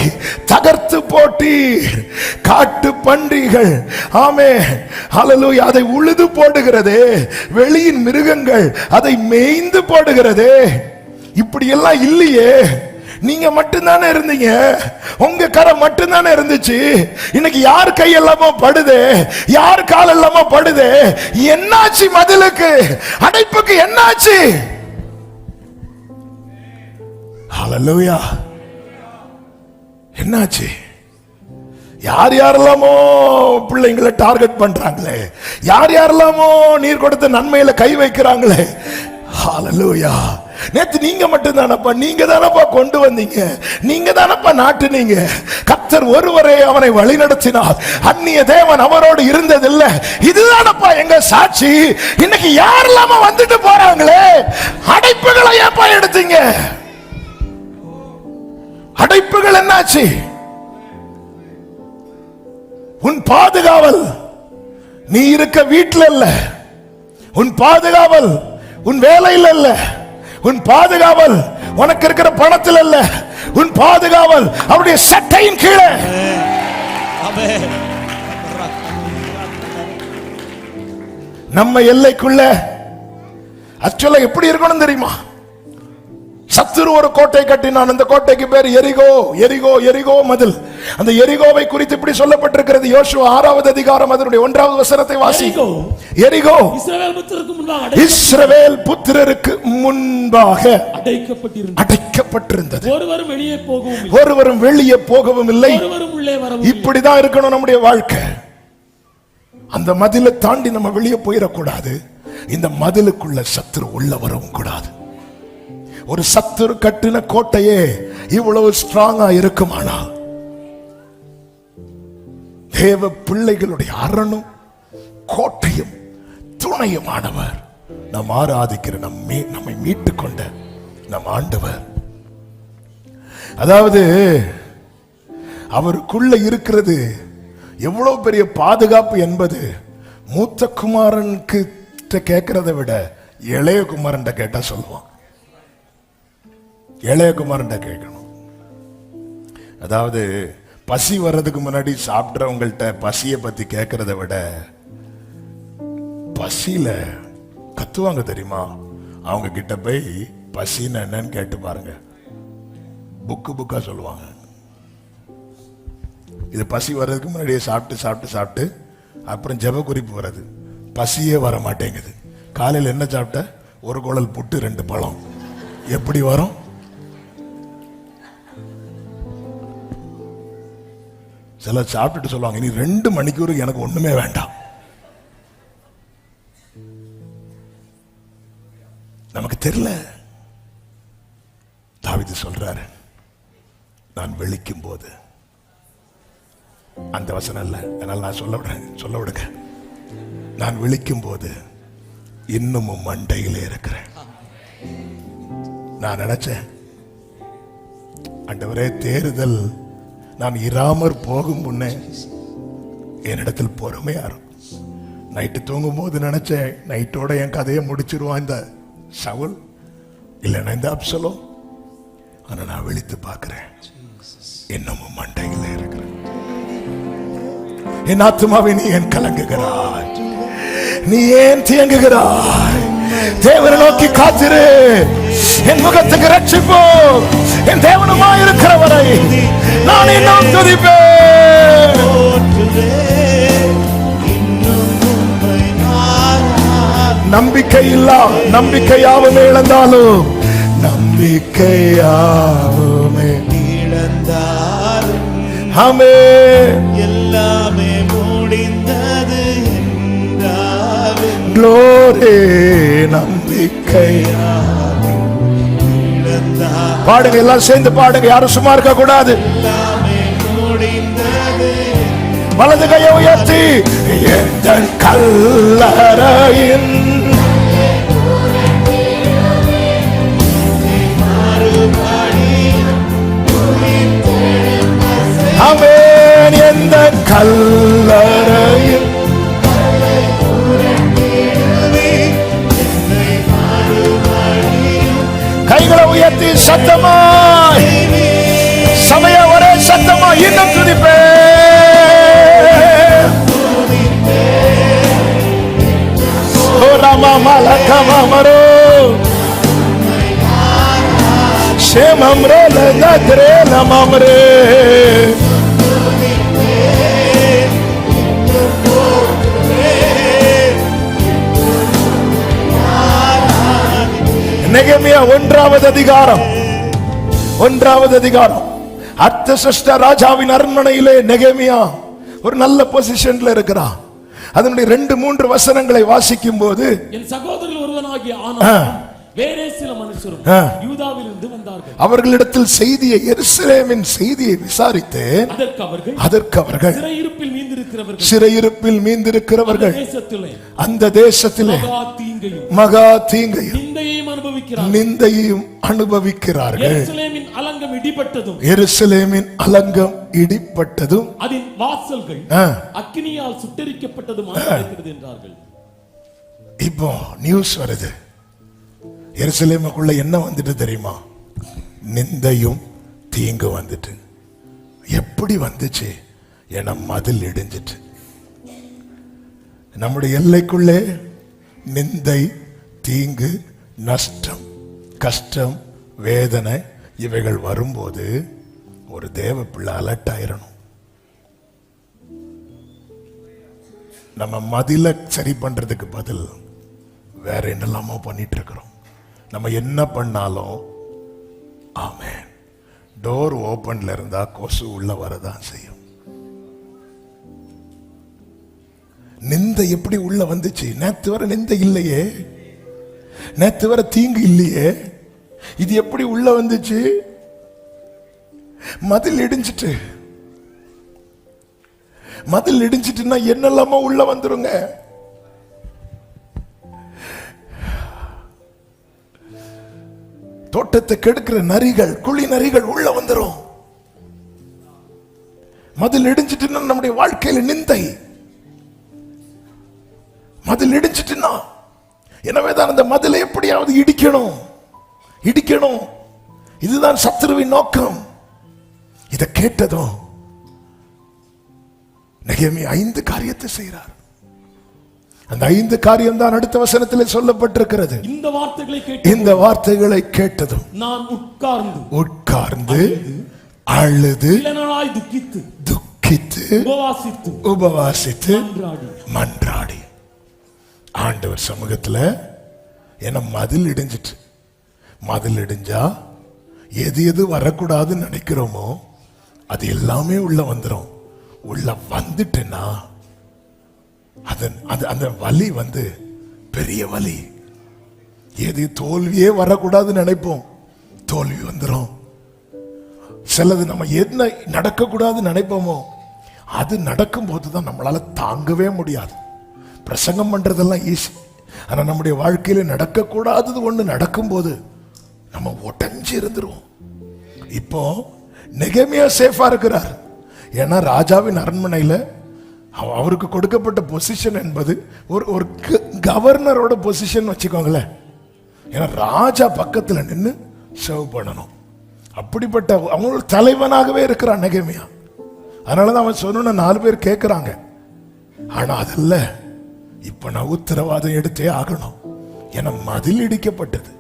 தகர்த்து போட்டீர்? காட்டு பன்றிகள், ஆமே ஹல்லேலூயா, அதை உழுது போடுகிறதே, வெளியின் மிருகங்கள் அதை மேய்ந்து போடுகிறதே. இப்படி எல்லாம் இல்லையே. நீங்க மட்டும்தானே இருந்தீங்க, உங்க கரை மட்டும்தானே இருந்துச்சு. இன்னைக்கு யார் கை எல்லாமோ படுது, யார் கால் எல்லாமோ படுது. என்னாச்சு? மதிலுக்கு, அடைப்புக்கு என்னாச்சு? ஹல்லேலூயா. என்னாச்சு? யார் யாரெல்லாமோ பிள்ளைங்களை டார்கெட் பண்றாங்களே, யார் யாரெல்லாமோ நீர் கொடுத்த நன்மையில கை வைக்கிறாங்களே. ஹல்லேலூயா. நேத்து நீங்க மட்டும் தானப்பா, நீங்க தானப்பா கொண்டு வந்தீங்க, நீங்க தானப்பா நாட்டுனீங்க. கர்த்தர் ஒருவரே அவனை வழி நடத்தினார், அந்நிய தேவன் அவரோடு இருந்ததில்லை. இதுதானப்பா எங்க சாட்சி. இன்னைக்கு யாரெல்லாம வந்துட்டு போறாங்களே, அடைப்புகளை ஏப்பா எடுத்தீங்க? அடைப்புகள் என்னாச்சு? உன் பாதுகாவல் நீ இருக்க வீட்டில் இல்ல, உன் பாதுகாவல் உன் வேலையில் இல்ல, உன் பாதுகாவல் உனக்கு இருக்கிற பணத்தில் அல்ல, உன் பாதுகாவல் அவருடைய சட்டையின் கீழே. நம்ம எல்லைக்குள்ள ஆக்சுவலா எப்படி இருக்கணும் தெரியுமா? சத்துரு ஒரு கோட்டை கட்டினான். அந்த கோட்டைக்கு பேர் எரிகோ. எரிகோ எரிகோ மதில். அந்த எரிகோவை குறித்து இப்படி சொல்லப்பட்டிருக்கிறது. யோசுவா 6வது அதிகாரம் அதனுடைய 1வது வசனத்தை வாசி. எரிகோ இஸ்ரவேல் புத்திரருக்கு முன்பாக அடைக்கப்பட்டிருந்தது. ஒருவரும் வெளியே போகவும் இல்லை. இப்படிதான் இருக்கணும் நம்முடைய வாழ்க்கை. அந்த மதிலை தாண்டி நம்ம வெளியே போயிடக்கூடாது. இந்த மதிலுக்குள்ள சத்துரு உள்ள வரவும் கூடாது. ஒரு சத்துரு கட்டின கோட்டையே இவ்வளவு ஸ்ட்ராங்கா இருக்குமானால், தேவ பிள்ளைகளுடைய அரணும் கோட்டையும் துணையுமானவர் நாம் ஆராதிக்கிற நம்மை மீட்டுக் கொண்ட நம் ஆண்டவர். அதாவது அவருக்குள்ள இருக்கிறது எவ்வளவு பெரிய பாதுகாப்பு என்பது மூத்த குமாரனுக்கு கேட்கிறத விட இளைய குமாரன் கேட்டா சொல்லுவான். இளைய குமாரன் கேட்கணும். அதாவது பசி வர்றதுக்கு முன்னாடி சாப்பிட்றவங்கள்ட்ட பசியை பத்தி கேட்கறத விட பசியில கத்துவாங்க தெரியுமா? அவங்க கிட்ட போய் பசின்னு என்னன்னு கேட்டு பாருங்க. புக்கா சொல்லுவாங்க. இது பசி வர்றதுக்கு முன்னாடியே சாப்பிட்டு சாப்பிட்டு சாப்பிட்டு அப்புறம் ஜெப குறிப்பு வருது. பசியே வர மாட்டேங்குது. காலையில் என்ன சாப்பிட்ட? ஒரு குழல் புட்டு 2 பழம். எப்படி வரும்? சிலர் சாப்பிட்டுட்டு சொல்லுவாங்க, இனி 2 மணிக்கூர் எனக்கு ஒண்ணுமே வேண்டாம். நமக்கு தெரியல. தாவீது சொல்றாரு, நான் விழிக்கும் போது, அந்த வசனம் இல்ல, அதனால நான் சொல்ல விடுங்க. நான் விழிக்கும் போது இன்னமும் மண்டையிலே இருக்கிறேன். நான் நினைச்சேன், ஆண்டவரே தேறுதல் நான் இராமற் போகும் முன்னே என்னிடத்தில் பொறுமையா இருக்கும். நைட்டு தூங்கும் போது நினைச்சேன், நைட்டோட என் கதையை முடிச்சிருவான் இந்த சவுல், இல்லைன்னா இந்த அப்சலோம். ஆனா நான் விழித்து பார்க்கிறேன், இன்னமும் மண்டையில இருக்கிறேன். என் ஆத்மாவை நீ ஏன் கலங்குகிறாய்? நீ ஏன் தியங்குகிறாய்? தேவனை நோக்கி காத்திரு. என் முகத்துக்கு ரட்சிப்போ என் தேவனுமாய் இருக்கிறவரை நான் இன்னும் துதிப்பேன். நம்பிக்கையாவுமே இழந்தாலும் நம்பிக்கையாவுமே இழந்தாலும் ஆமே எல்லாமே முடிந்தது என்றாவே க்ளோரி நம்பிக்கையா. பாடுங்க, எல்லாம் சேர்ந்து பாடுங்க, யாரும் சும்மா இருக்க கூடாது. வலது கையை உயர்த்தி என் கல்லறையின் அவன் எந்த கல்லறையில் கைகளை உயர்த்தி சத்தமாய் சமய ஒரே சத்தமாய் இன்னும் துதிப்பே. மலக்கமரோ சேமம்ரே லதரே லமம்ரே நெகேமியா 1வது அதிகாரம் அர்த்தசஷ்டா ராஜாவின் அரண்மனையிலே நெகேமியா ஒரு நல்ல பொசிஷன்ல இருக்கிறான். அதனுடைய 2-3 வசனங்களை வாசிக்கும் போது, என் சகோதரர்கள் ஒருவனாகிய ஆனான் வேறே சில மனுஷரும் யூதாவிலிருந்து வந்தார்கள். அவர்களிடத்தில் எருசலேமின் செய்தியை விசாரித்தேன். அதற்கு அவர்கள் சிறையிருப்பில் மீந்திருக்கிறவர்கள் அந்த தேசத்திலே மகா தீங்கையும் நிந்தையும் அனுபவிக்கிறார்கள். எருசலேமின் அலங்கம் இடிப்பட்டதும் அதன் வாசல்கள் அக்கினியால் சுட்டெரிக்கப்பட்டதும் என்றார்கள். இப்போ நியூஸ் வருது, எருசலேமுக்குள்ள என்ன வந்துட்டு தெரியுமா? நிந்தையும் தீங்கு வந்துட்டு. எப்படி வந்துச்சு? என மதில் இடிஞ்சிட்டு. நம்முடைய எல்லைக்குள்ளே நிந்தை, தீங்கு, நஷ்டம், கஷ்டம், வேதனை இவைகள் வரும்போது ஒரு தேவ பிள்ளை அலர்ட் ஆயிரணும். நம்ம மதில சரி பண்றதுக்கு பதில் வேற என்னெல்லாமோ பண்ணிட்டு இருக்கிறோம். நம்ம என்ன பண்ணாலும் ஆமென், டோர் ஓபன்ல இருந்தா கொசு உள்ள வரதான் செய்யும். நிந்தை எப்படி உள்ள வந்துச்சு? நேத்து வர நிந்தை இல்லையே, நேத்து வர தீங்கு இல்லையே, இது எப்படி உள்ள வந்துச்சு? மதில் இடிஞ்சிட்டு. மதில் இடிஞ்சிட்டுன்னா என்னெல்லாமோ உள்ள வந்துருங்க. தோட்டத்தை கெடுக்கிற நரிகள், குழி நரிகள் உள்ள வந்துரும். மதில் இடிஞ்சிட்டுன்னா நம்முடைய வாழ்க்கையில நிந்தை. மதில் இடிஞ்சிட்டுன்னா, எனவேதான் அந்த மதிலை எப்படியாவது இடிக்கணும், இடிக்கணும். இதுதான் சத்துருவின் நோக்கம். இதை கேட்டதும் நெகேமியா 5 காரியத்தை செய்கிறார். அந்த 5 காரியம் தான் அடுத்த வசனத்தில் சொல்லப்பட்டிருக்கிறது. இந்த வார்த்தைகளை கேட்டதும் நான் உட்கார்ந்து அழுது துக்கித்து உபவாசித்து மன்றாடி ஆண்டவர் சமூகத்துல. ஏன்னா மதில் இடிஞ்சிட்டு. மதில் இடிஞ்சா எது எது வரக்கூடாதுன்னு நினைக்கிறோமோ அது எல்லாமே உள்ள வந்துடும். உள்ள வந்துட்டுன்னா அந்த வலி வந்து பெரிய வலி. எது தோல்வியே வரக்கூடாதுன்னு நினைப்போம், தோல்வி வந்துடும். சிலது நம்ம என்ன நடக்கக்கூடாதுன்னு நினைப்போமோ அது நடக்கும் போதுதான் நம்மளால தாங்கவே முடியாது. பிரசங்கம் பண்றதெல்லாம் ஈஸி, ஆனா நம்முடைய வாழ்க்கையில நடக்கக்கூடாதது ஒண்ணு நடக்கும் போது நம்ம உடஞ்சி இருந்துருவோம். இப்போ நெகேமியா சேஃபா இருக்கிறார். ஏன்னா ராஜாவின் அரண்மனையில அவருக்கு கொடுக்கப்பட்ட பொசிஷன் என்பது ஒரு கவர்னரோட பொசிஷன் வச்சுக்கோங்களேன். ஏன்னா ராஜா பக்கத்துல நின்று சர்வ் பண்ணணும். அப்படிப்பட்ட அவங்களோட தலைவனாகவே இருக்கிறான் நெகேமியா. அதனாலதான் அவன் சொன்ன 4 பேர் கேட்கிறாங்க. ஆனா அதல்ல, இப்ப நான் உத்தரவாதம் எடுத்தே ஆகணும். என மதில் இடிக்கப்பட்டது.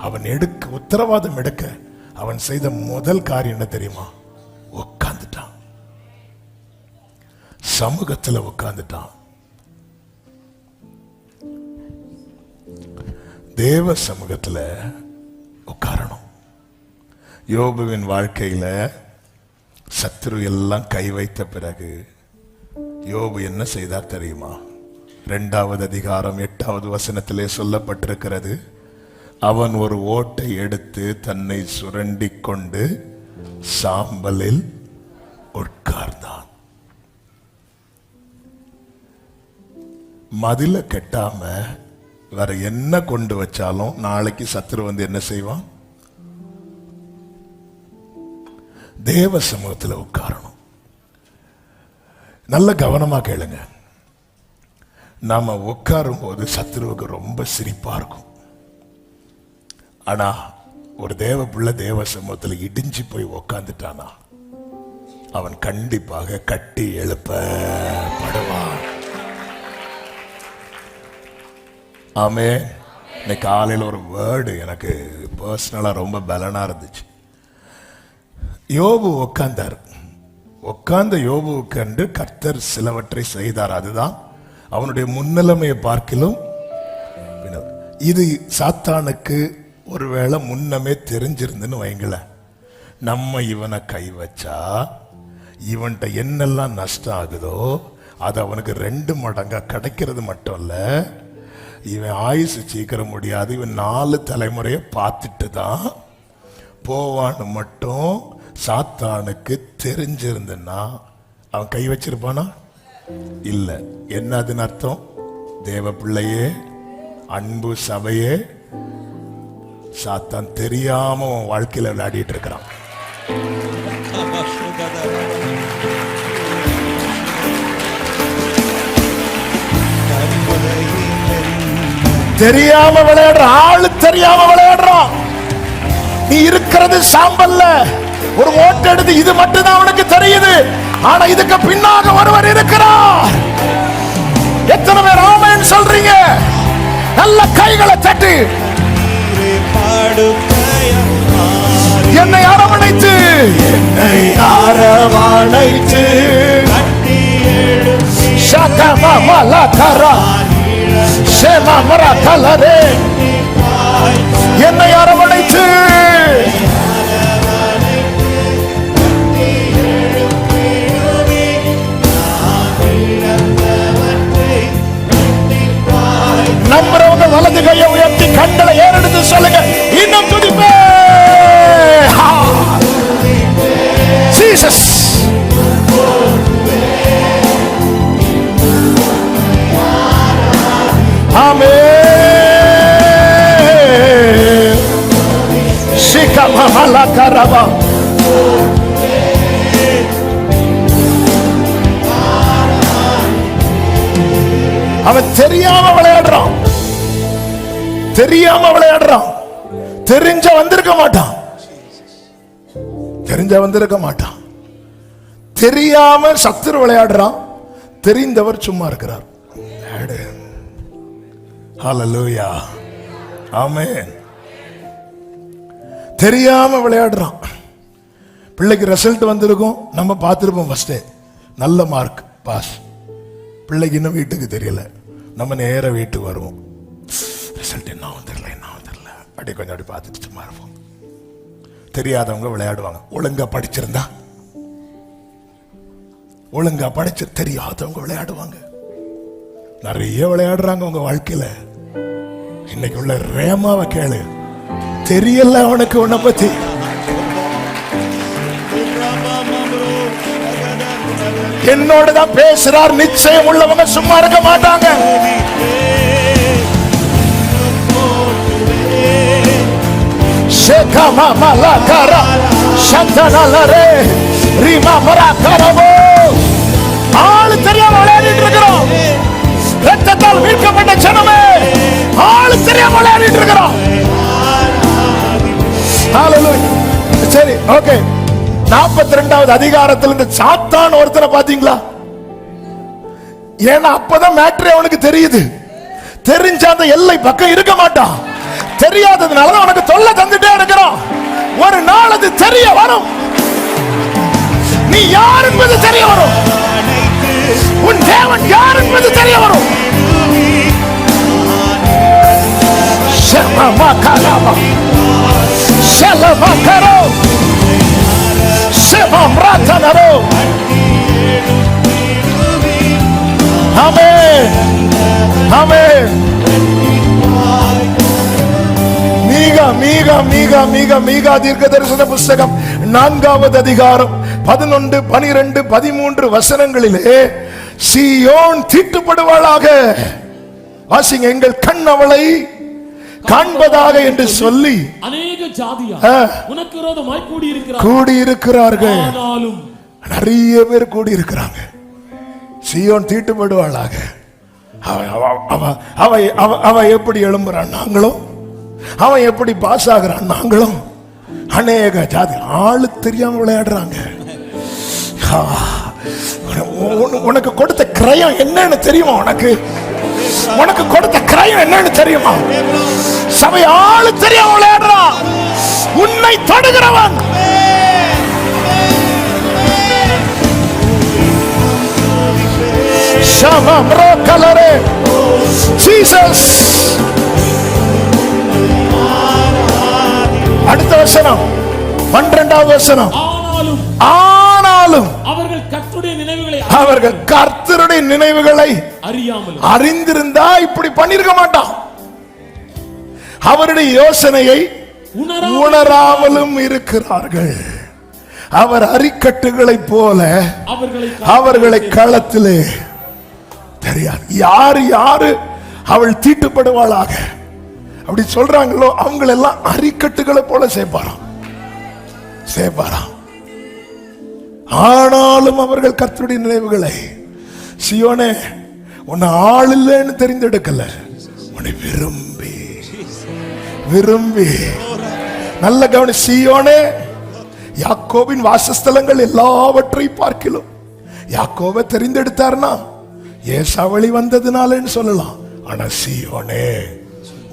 அவன் உத்தரவாதம் எடுக்க அவன் செய்த முதல் காரியம் என்ன தெரியுமா? உட்கார்ந்துட்டான், சமூகத்துல உட்கார்ந்துட்டான். தேவ சமூகத்துல உட்காரணும். யோபுவின் வாழ்க்கையில சத்துரு எல்லாம் கை வைத்த பிறகு யோபு என்ன செய்தார் தெரியுமா? 2வது அதிகாரம் 8வது வசனத்திலே சொல்லப்பட்டிருக்கிறது. அவன் ஒரு ஓட்டை எடுத்து தன்னை சுரண்டி கொண்டு சாம்பலில் உட்கார்ந்தான். மதில கெட்டாம வேற என்ன கொண்டு வச்சாலும் நாளைக்கு சத்துரு வந்து என்ன செய்வான்? தேவ சமூகத்தில் உட்காரணும். நல்ல கவனமா கேளுங்க. நாம உட்காரும் போது சத்துருவுக்கு ரொம்ப சிரிப்பா இருக்கும். ஆனா ஒரு தேவ பிள்ளை தேவ சமூகத்தில் இடிஞ்சு போய் உட்கார்ந்துட்டானா அவன் கண்டிப்பாக கட்டி எழுப்பப்படுவான். ஆமே. இன்னைக்கு காலையில் ஒரு வேர்டு எனக்கு பர்சனலா ரொம்ப பலனா இருந்துச்சு. யோபு உட்கார்ந்தார். உட்கார்ந்த யோபு கண்டு கர்த்தர் சிலவற்றை செய்தார். அதுதான் அவனுடைய முன்னிலைமையை பார்க்கிலும். இது சாத்தானுக்கு ஒருவேளை முன்னமே தெரிஞ்சிருந்துன்னு வைங்கள, நம்ம இவனை கை வச்சா இவன்கிட்ட என்னெல்லாம் நஷ்டம் ஆகுதோ அது அவனுக்கு 2 மடங்கா கிடைக்கிறது மட்டும் இல்ல, இவன் ஆயுசு சீக்கிரம் முடியாது, இவன் 4 தலைமுறையை பார்த்துட்டு தான் போவான்னு மட்டும் சாத்தானுக்கு தெரிஞ்சிருந்தா அவன் கை வச்சிருப்பானா? இல்ல. என்ன அதுன்னு அர்த்தம்? தேவ பிள்ளையே, அன்பு சபையே, சாத்தான் தெரியாம உன் வாழ்க்கையில விளையாடிட்டு இருக்கிறான். தெரியாம விளையாடுற ஆளு தெரியாம விளையாடுறான். நீ இருக்கிறது சாம்பல்ல, ஒரு ஓட்டு எடுத்து இது மட்டும் தான் அவனுக்கு தெரியுது. ஆனா இதுக்கு பின்னாக ஒருவர் இருக்கிறார். எத்தனை பேர் ஆமென் சொல்றீங்க? நல்ல கைகளை தட்டி என்னை அரவணைத்து என்னை அரவணைத்து நம்புறவங்க வலது கையை உயர்த்தி கண்களை ஏறெடுத்து சொல்லுங்க, இன்னும் துதிப்பே. ஜீசஸ் ஆமென். சிகமஹல கரபா அவன் தெரியாம விளையாடுறான், தெரியாம விளையாடுறான். தெரிஞ்ச வந்திருக்க மாட்டான், தெரிஞ்ச வந்திருக்க மாட்டான். தெரியாம சத்துரு விளையாடுறான், தெரிந்தவர் சும்மா இருக்கிறார். ஹல்லேலூயா, ஆமென். தெரியாம விளையாடுறான். பிள்ளைக்கு ரிசல்ட் வந்திருக்கும், நம்ம பார்த்திருப்போம், ஃபர்ஸ்ட் நல்ல மார்க் பாஸ். பிள்ளைக்கு இன்னும் வீட்டுக்கு தெரியல, நம்ம நேர வீட்டுக்கு வருவோம். ரிசல்ட் என்ன தெரியல, என்ன தெரியல, அப்படி கொஞ்சம் அப்படி பார்த்துட்டு சும்மா இருப்போம். தெரியாதவங்க விளையாடுவாங்க. ஒழுங்கா படிச்சிருந்தா, ஒழுங்கா படிச்சு தெரியாதவங்க விளையாடுவாங்க. நிறைய விளையாடுறாங்க உங்க வாழ்க்கையில. இன்னைக்கு உள்ள ரேமாவை கேளு, தெரியல அவனுக்கு உன்னை பத்தி. என்னோட தான் பேசுறார், நிச்சயம் உள்ளவங்க சும்மா இருக்க மாட்டாங்க. ஆளு தெரியாம விளையாடிட்டு இருக்கிறோம். ரத்தத்தால் மீட்கப்பட்ட ஜனமே, ஆளு தெரியாம விளையாடிட்டு இருக்கிறோம். சரி, ஓகே. 42வது அதிகாரத்தில் இந்த சாத்தான் ஒருத்தரை பாத்தீங்களா? ஏன்னா அப்பதான் மேட்ரே அவனுக்கு தெரியுது. தெரிஞ்ச அந்த எல்லை பக்கம் இருக்க மாட்டான். தெரியாததுனால அவனுக்கு தொல்லை தந்துட்டே இருக்கிறான். ஒரு நாள் அது தெரிய வரும். நீ யார் என்பது தெரிய வரும். உன் தேவன் யார் என்பது தெரிய வரும். ஆமென், ஆமென். மீகா தீர்க்க தரிசன புஸ்தகம் 4வது அதிகாரம் 11, 12, 13 வசனங்களிலே சீயோன் தீட்டுப்படுவாளாக. வாசிங்க, எங்கள் கண் அவளை காண்பதாக என்று சொல்லி அநேக ஜாதியார் உனக்கு விரோதமாய் கூடியிருக்கிறார்கள். நிறைய பேர் கூடியிருக்கிறாங்க. சீயோன் தீட்டுப்படுவாளாக. அவ எப்படி எழும்புறான் நாங்களும், அவன் எப்படி பாஸ் ஆகிறான் நாங்களும். அநேக ஜாதி ஆளு தெரியாம விளையாடுறாங்க. உனக்கு கொடுத்த கிரயம் என்னன்னு தெரியுமா? உனக்கு கொடுத்த கிரயம் என்னன்னு தெரியுமா? சபை ஆளு தெரியாம விளையாடுறான். உன்னை தொடுகிறவன் ஜீசஸ். அடுத்த வசனம் 12வது வசனம். ஆனாலும் அவர்கள் கர்த்தருடைய நினைவுகளை அறிந்திருந்தா இப்படி பண்ணிருக்க மாட்டான். அவருடைய யோசனையை உணராமலும் இருக்கிறார்கள். அவர் அரிக்கட்டுகளை போல அவர்களை களத்திலே தெரியாது. யாரு அவள் தீட்டுப்படுவாளாக அப்படி சொல்றாங்களோ அவங்களெல்லாம் அரிக்கட்டுகளை போல சேர்ப்பாராம். ஆனாலும் அவர்கள் கர்த்தருடைய நினைவுகளை, சீயோனே உன்னை ஆள் இல்லைன்னு தெரிந்தெடுக்கல, உன்னை விரும்பி நல்ல கவனி. சீயோனே யாக்கோபின் வாசஸ்தலங்கள் எல்லாவற்றையும் பார்க்கலாம். யாக்கோபை தெரிந்தெடுத்தார்னா ஏசாவளி வந்ததுனாலன்னு சொல்லலாம். ஆனா சீயோனே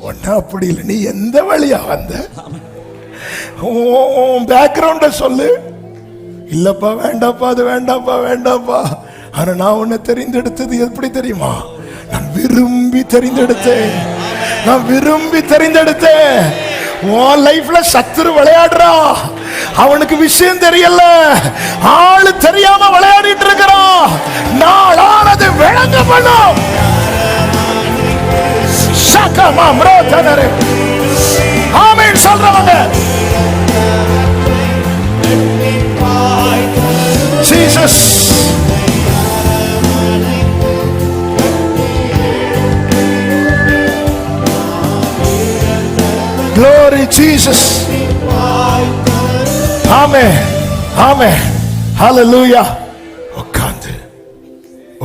ஒன்ன அப்படி இல்லை. நீ எந்த வழியா வந்த? பேக்ரவுண்ட சொல்லு. இல்லப்பா வேண்டாப்பா, அது வேண்டாப்பா, வேண்டாப்பா. ஆனா நான் உன்னை தெரிந்தெடுத்தது எப்படி தெரியுமா? நான் விரும்பி தெரிந்தெடுத்தேன். நான் விரும்பி தெரிந்தெடுத்தேன். உன் லைஃப்ல சத்துரு விளையாடுறா, அவனுக்கு விஷயம் தெரியல, ஆளு தெரியாம விளையாடிட்டு இருக்கிறான். நாளானது விளங்க பண்ணும். ஆமென் சொல்றவங்க Jesus. Glory Jesus. Amen. Amen. Hallelujah.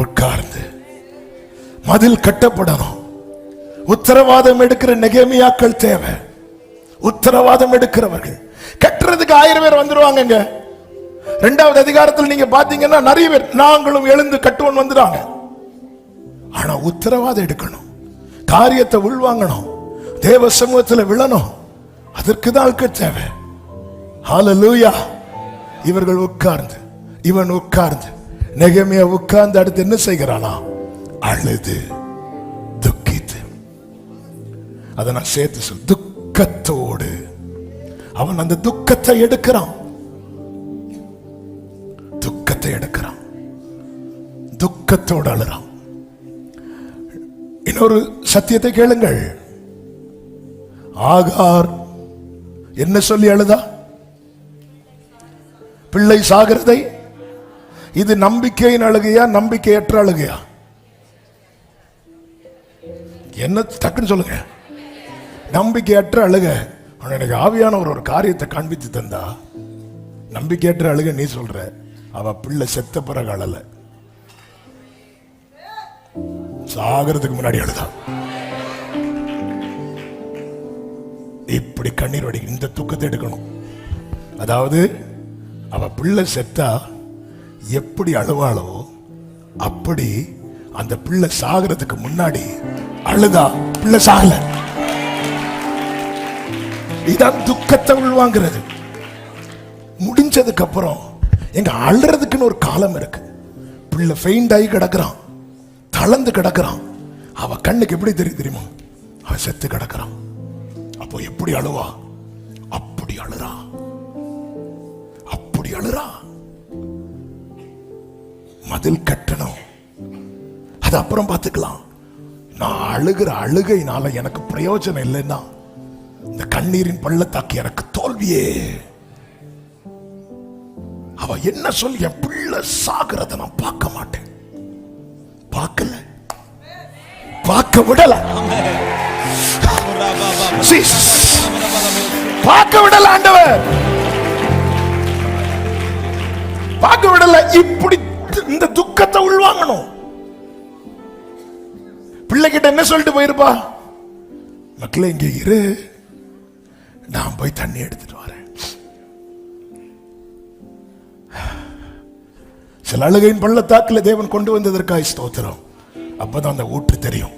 உட்கார்ந்து மதில் கட்டப்படணும். உத்தரவாதம் எடுக்கிற நெகேமியாக்கள் தேவை. உத்தரவாதம் எடுக்கிறவர்கள். கட்டுறதுக்கு 1000 பேர் வந்துருவாங்க. 2வது அதிகாரத்தில் நீங்க பாத்தீங்கன்னா நிறைய பேர் நாங்களும் எழுந்து கட்டுவோம் வந்துடுறாங்க. ஆனா உத்தரவாதம் எடுக்கணும், காரியத்தை உள்வாங்கணும், தேவ சமூகத்தில் விழணும். அதற்கு தான் ஆட்கள் தேவை. ஹல்லேலூயா. இவர்கள் உட்கார்ந்து, இவன் உட்கார்ந்து, நெகேமியா உட்கார்ந்து அடுத்து என்ன செய்கிறானா? அழுது துக்கித்து. அதை நான் சேர்த்து சொல், துக்கத்தோடு அவன் அந்த துக்கத்தை எடுக்கிறான். துக்கத்தை எடுக்கிறான், துக்கத்தோடு அழுறான். இன்னொரு சத்தியத்தை கேளுங்கள். ஆகார் என்ன சொல்லி அழுதா? பிள்ளை சாகிறதை. இது நம்பிக்கையின் அழுகையா, நம்பிக்கையற்ற அழுகையா? என்ன டக்குன்னு சொல்லுங்க. நம்பிக்கையற்ற அழுக. எனக்கு ஆவியானவர் ஒரு காரியத்தை காண்பித்து தந்தா. நம்பிக்கையற்ற அழுக நீ சொல்ற, அவ பிள்ளை செத்த பிறகு அழல, சாகிறதுக்கு முன்னாடி அழுதா. இப்படி கண்ணீர் வடி. இந்த துக்கத்தை எடுக்கணும். அதாவது அவ பிள்ளை செத்தா எப்படி அழுவாளோ அப்படி அந்த பிள்ளை சாகிறதுக்கு முன்னாடி அழுதா. பிள்ளை சாகல. இதான் துக்கத்தை உள்வாங்கிறது. முடிஞ்சதுக்கு அப்புறம் எங்க அழுறதுக்குன்னு ஒரு காலம் இருக்கு. பிள்ளை ஃபெயிண்ட் ஆகி கிடக்குறான், தளர்ந்து கிடக்குறான். அவ கண்ணுக்கு எப்படி தெரியுமா? அவ செத்து கிடக்குறான். அப்போ எப்படி அழுவா? அப்படி அழுறா, அப்படி அழுறா. மதில் கட்டணும், அது அப்புறம் பார்த்துக்கலாம். நான் அழுகிற அழுகையினால எனக்கு பிரயோஜனம் இல்லைன்னா இந்த கண்ணீரின் பள்ளத்தாக்கி எனக்கு தோல்வியே. அவ என்ன சொல்லி என் பிள்ளை சாகிறத நான் பார்க்க மாட்டேன். பார்க்கல, பார்க்க விடல, பார்க்க விடல ஆண்டவர், பார்க்க விடல. இப்படி இந்த துக்கத்தை உள்வாங்கணும். பிள்ளைகிட்ட என்ன சொல்லிட்டு போயிருப்பா? மக்களே இங்க இரு, நான் போய் தண்ணி எடுத்துட்டு வரேன். சில அழுகையின் பள்ளத்தாக்கில் தேவன் கொண்டு வந்ததற்காக ஸ்தோத்திரம். அப்பதான் அந்த ஊற்று தெரியும்.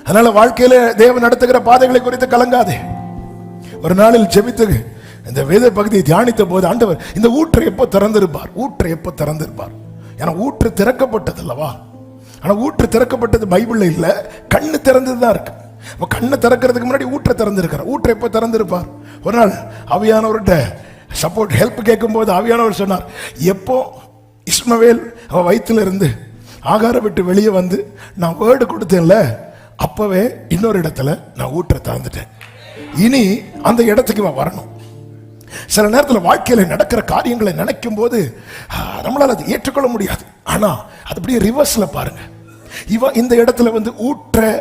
அதனால வாழ்க்கையில தேவன் நடத்துகிற பாதைகளை குறித்து கலங்காதே. ஒரு நாளில் ஜெபித்து இந்த வேத பகுதியை தியானித்த போது ஆண்டவர் இந்த ஊற்றை எப்போ திறந்திருப்பார், ஊற்றை எப்போ திறந்திருப்பார். ஏன்னா ஊற்று திறக்கப்பட்டது அல்லவா? ஆனா ஊற்று திறக்கப்பட்டது பைபிள்ல இல்ல, கண்ணு திறந்ததுதான் இருக்கு. கண்ணு திறக்கிறதுக்கு முன்னாடி ஊற்றை திறந்திருக்கிறார். ஊற்றை எப்போ திறந்திருப்பார்? ஒரு நாள் ஆவியானவர்கிட்ட சப்போர்ட் ஹெல்ப் கேட்கும் போது ஆவியானவர் சொன்னார், எப்போ இஸ்மவேல் அவ வயிற்றுல இருந்து ஆகாரம் விட்டு வெளியே வந்து நான் வேர்டு கொடுத்தேன்ல, அப்பவே இன்னொரு இடத்துல நான் ஊற்றை திறந்துட்டேன். இனி அந்த இடத்துக்கு இவன் வரணும். சில நேரத்தில் வாழ்க்கையில நடக்கிற காரியங்களை நினைக்கும் போது நம்மளால அதை ஏற்றுக்கொள்ள முடியாது. ஆனா அது அப்படியே ரிவர்ஸ்ல பாருங்க. இவ இந்த இடத்துல வந்து ஊற்றை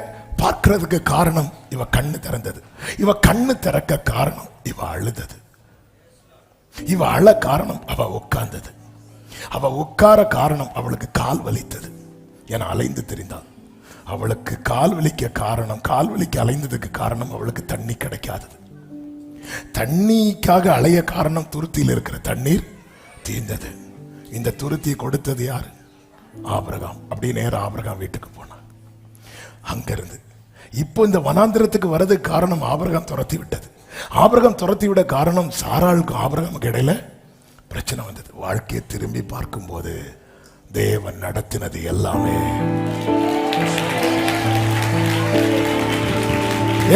பார்க்கிறதுக்கு காரணம் இவ கண்ணு திறந்தது. இவ கண்ணு திறக்க காரணம் இவ அழுதது. இவ அழ காரணம் அவ உட்கார்ந்தது. அவ உட்கார காரணம் அவளுக்கு கால் வலித்தது. என அலைந்து தெரிந்தாள். அவளுக்கு கால் வலிக்க காரணம், கால் வலிக்க அலைந்ததுக்கு காரணம் அவளுக்கு தண்ணி கிடைக்காதது. தண்ணிக்காக அலைய காரணம் துருத்தியில் இருக்கிற தண்ணீர் தீர்ந்தது. இந்த துருத்தியை கொடுத்தது யாரு? ஆபிரகாம். அப்படி நேரம் ஆபிரகாம் வீட்டுக்கு போனான். அங்கிருந்து இப்போ இந்த வனாந்திரத்துக்கு வர்றதுக்கு காரணம் ஆபிரகாம் துரத்தி விட்டது. ஆபிரகாம் துரத்தி விட காரணம் சாராளுக்கும் ஆபிரகாமுக்கு இடையில பிரச்சனை வந்தது. வாழ்க்கையை திரும்பி பார்க்கும்போது தேவன் நடத்தினது எல்லாமே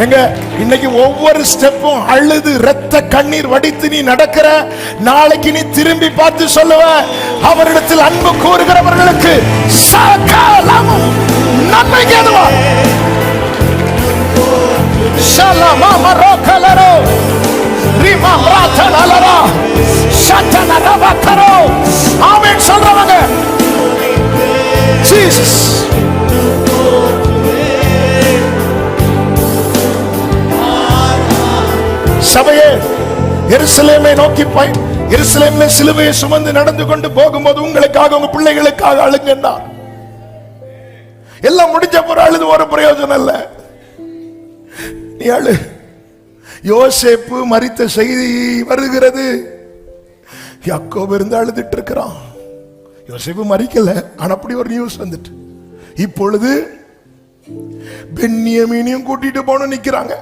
எங்க இன்னைக்கு ஒவ்வொரு ஸ்டெப்பும் அழுது ரத்த கண்ணீர் வடித்து நீ நடக்கிற, நாளைக்கு நீ திரும்பி பார்த்து சொல்லுவ, அவரிடத்தில் அன்பு கூறுகிறவர்களுக்கு சகலமும் நன்மைக்கு ஏதுவா. ஷலமா மரோகலரோ ரிமா ராதலலரா ஷட்டனரவகரோ. ஆமென் சொல்றவங்க ஜீசஸ். சபையே, எருசலேமை நோக்கி எருசலேம்ல சிலுவையை சுமந்து நடந்து கொண்டு போகும்போது உங்களுக்காக உங்க பிள்ளைகளுக்காக அழுங்கன்னா, எல்லாம் முடிஞ்ச பிறகு அழுது ஒரு பிரயோஜனம் இல்ல. நீ அழு. யோசேப்பு மரித்த செய்தி வருகிறது. யாக்கோபு இருந்து அழுதுட்டு இருக்கிறான். யோசேப்பு மரிக்கல, ஆனா அப்படி ஒரு நியூஸ் வந்துட்டு இப்பொழுது பென்யமீனையும் கூட்டிட்டு போன நிக்கிறாங்க.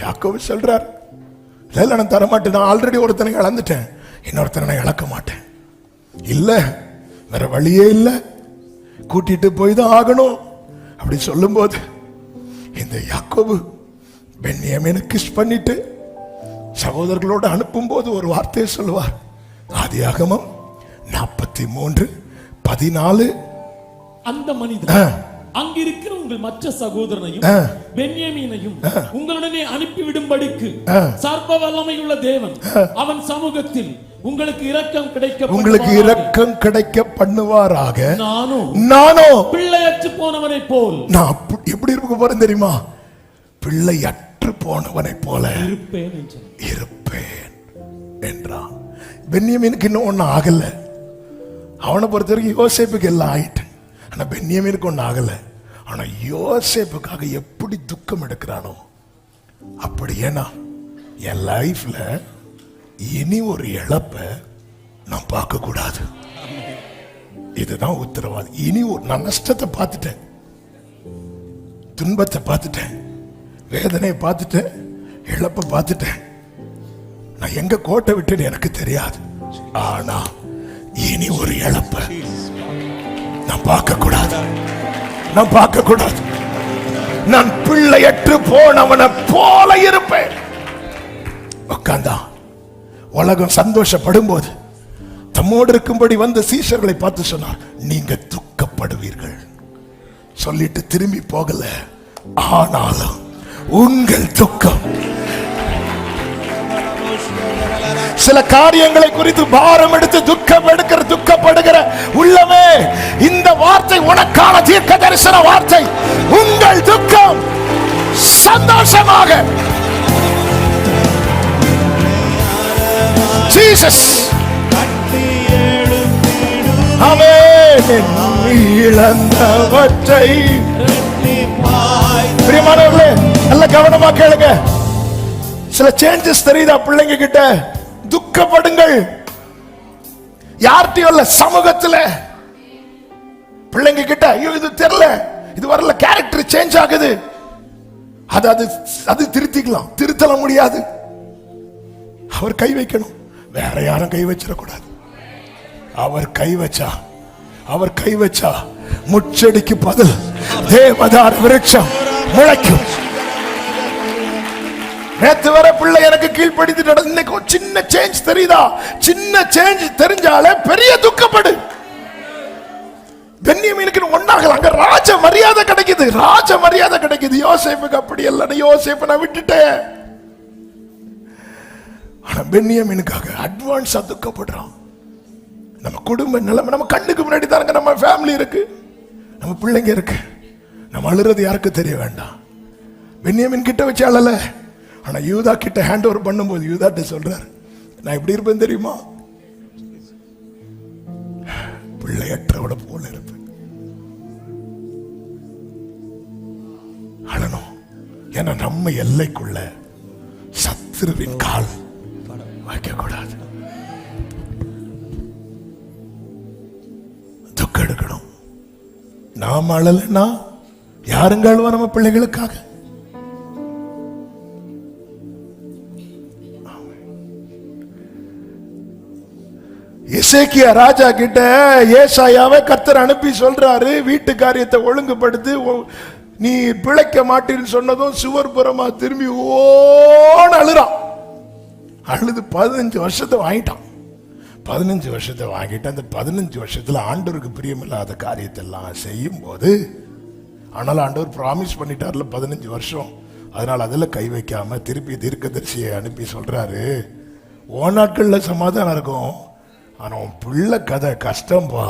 யாக்கோபு சொல்றார், இல்ல நான் தரமாட்டேன், நான் ஆல்ரெடி ஒருத்தனை இழந்துட்டேன், இன்னொருத்தனை நான் இழக்க மாட்டேன். இல்ல வேற வழியே இல்லை, கூட்டிட்டு போய் தான் ஆகணும். அப்படி சொல்லும் போது இந்த யாக்கோபு பென்யமீனை கிஸ் பண்ணிட்டு சகோதரர்களோடு அனுப்பும் போது ஒரு வார்த்தையை சொல்லுவார். ஆதியாகமம் 43:14. அந்த மனிதன் அங்கிருக்கிற உங்கள் மற்ற சகோதரனையும் பென்யமீனையும் உங்களுடனே அனுப்பிவிடும்படிக்கு சர்வ வல்லமையுள்ள தேவன் அவன் சமூகத்தில் உங்களுக்கு இரக்கம் கிடைக்க பண்ணுவாராக. நானோ பிள்ளையற்று போனவனை போல், நான் எப்படி இருக்க போறேன் தெரியுமா? பிள்ளையற்று போனவனை போல இருப்பேன் என்றான். பென்யமீனுக்கு இன்னும் ஒன்னும் ஆகல. அவனை பொறுத்த வரைக்கும் யோசேப்புக்கு எல்லாம் ஆயிட்டு, ஆனா பென்யமீனுக்கு ஒன்னும் ஆகல. ஆனா யோசேப்புக்காக எப்படி துக்கம் எடுக்கிறானோ அப்படி. ஏன்னா என் லைஃப்ல இனி ஒரு இழப்ப நான் பார்க்க கூடாது. இதுதான் உத்தரவாதம். இனி நான் நஷ்டத்தை பார்த்துட்டேன், துன்பத்தை பார்த்துட்டேன், வேதனையை பார்த்துட்டேன், இழப்பை பார்த்துட்டேன். நான் எங்க கோட்டை விட்டேன்னு எனக்கு தெரியாது. ஆனா இனி ஒரு இழப்ப நான் பார்க்க கூடாது. நான் பிள்ளையற்று போனவனை போல இருப்பேன். உட்கார்ந்தா உலகம் சந்தோஷப்படும் போது தம்மோடு இருக்கும்படி வந்த சீஷர்களை பார்த்து சொன்னார், நீங்க துக்கப்படுவீர்கள். சொல்லிட்டு திரும்பி போகல. ஆனாலும் உங்கள் துக்கம், சில காரியங்களை குறித்து பாரம் எடுத்து துக்கப்படுகிற உள்ளமே, இந்த வார்த்தை உனக்கான தீர்க்க தரிசன வார்த்தை. உங்கள் துக்கம் சந்தோஷமாக ஜீசஸ். ஆமென். இழந்தவற்றை பிரியமானவர்களே நல்ல கவனமா கேளுங்க. சில சேஞ்சஸ் தெரியுதா பிள்ளைங்க கிட்ட? துக்கப்படுங்கள். யார்கிட்டயும் இல்ல, சமூகத்துல பிள்ளைங்க கிட்ட. ஐயோ இது தெரியல, இது வரல, கேரக்டர் சேஞ்ச் ஆகுது. அது திருத்திக்கலாம், திருத்தல முடியாது. அவர் கை வைக்கணும், வேற யாரும் கை வச்சிடக்கூடாது. அவர் கை வச்சா முச்செடிக்கு பதில் தேவதார் விருட்சம் முளைக்கும். நேத்து வர பிள்ளை எனக்கு கீழ்படித்து இன்னைக்கு சின்ன சேஞ்ச் தெரியுதா? சின்ன சேஞ்ச் தெரிஞ்சாலே பெரிய துக்கப்படு. பென்யமீனுக்கு ஒன்னாகல, அங்க ராஜ மரியாதை கிடைக்குது. யோசேப்புக்கு அப்படி இல்ல. யோசேப்பை நான் விட்டுட்டேன். ஆனா பென்யமீனுக்காக அட்வான்ஸா துக்கப்படுறான். நம்ம குடும்ப நிலைமை நம்ம கண்ணுக்கு முன்னாடி தாங்க. நம்ம ஃபேமிலி இருக்கு, நம்ம பிள்ளைங்க இருக்கு. நம்ம அழுறது யாருக்கு தெரிய வேண்டாம். பென்யமீன் கிட்ட வச்சு அழல. ஆனா யூதா கிட்ட ஹேண்ட் ஓவர் பண்ணும்போது யூதாட்ட சொல்றாரு, நான் எப்படி இருப்பேன் தெரியுமா? பிள்ளையற்றவளை போல இருப்பேன். அழணும். ஏன்னா நம்ம எல்லைக்குள்ள சத்துருவின் கால் வைக்க கூடாது. துக்கம் எடுக்கணும். நாம் அழலைன்னா யாருங்க அழுவா நம்ம பிள்ளைகளுக்காக? எசேக்கியா ராஜா கிட்ட ஏசாயாவை கர்த்தர் அனுப்பி சொல்றாரு, வீட்டு காரியத்தை ஒழுங்குபடுத்து, நீ பிழைக்க மாட்டேன்னு சொன்னதும் சுவர் புறமா திரும்பி ஓன்னு அழுறான். அழுது 15 வருஷத்தை வாங்கிட்டான். 15 வருஷத்தை வாங்கிட்டு அந்த 15 வருஷத்துல ஆண்டவருக்கு பிரியமில்லாத காரியத்தை எல்லாம் செய்யும் போது, ஆனால் ஆண்டவர் பிராமிஸ் பண்ணிட்டார்ல 15 வருஷம், அதனால அதுல கை வைக்காம திருப்பி தீர்க்கதரிசியை அனுப்பி சொல்றாரு, ஓ நாட்கள்ல சமாதானம் இருக்கும், ஆனா உன் பிள்ளை கதை கஷ்டம்பா.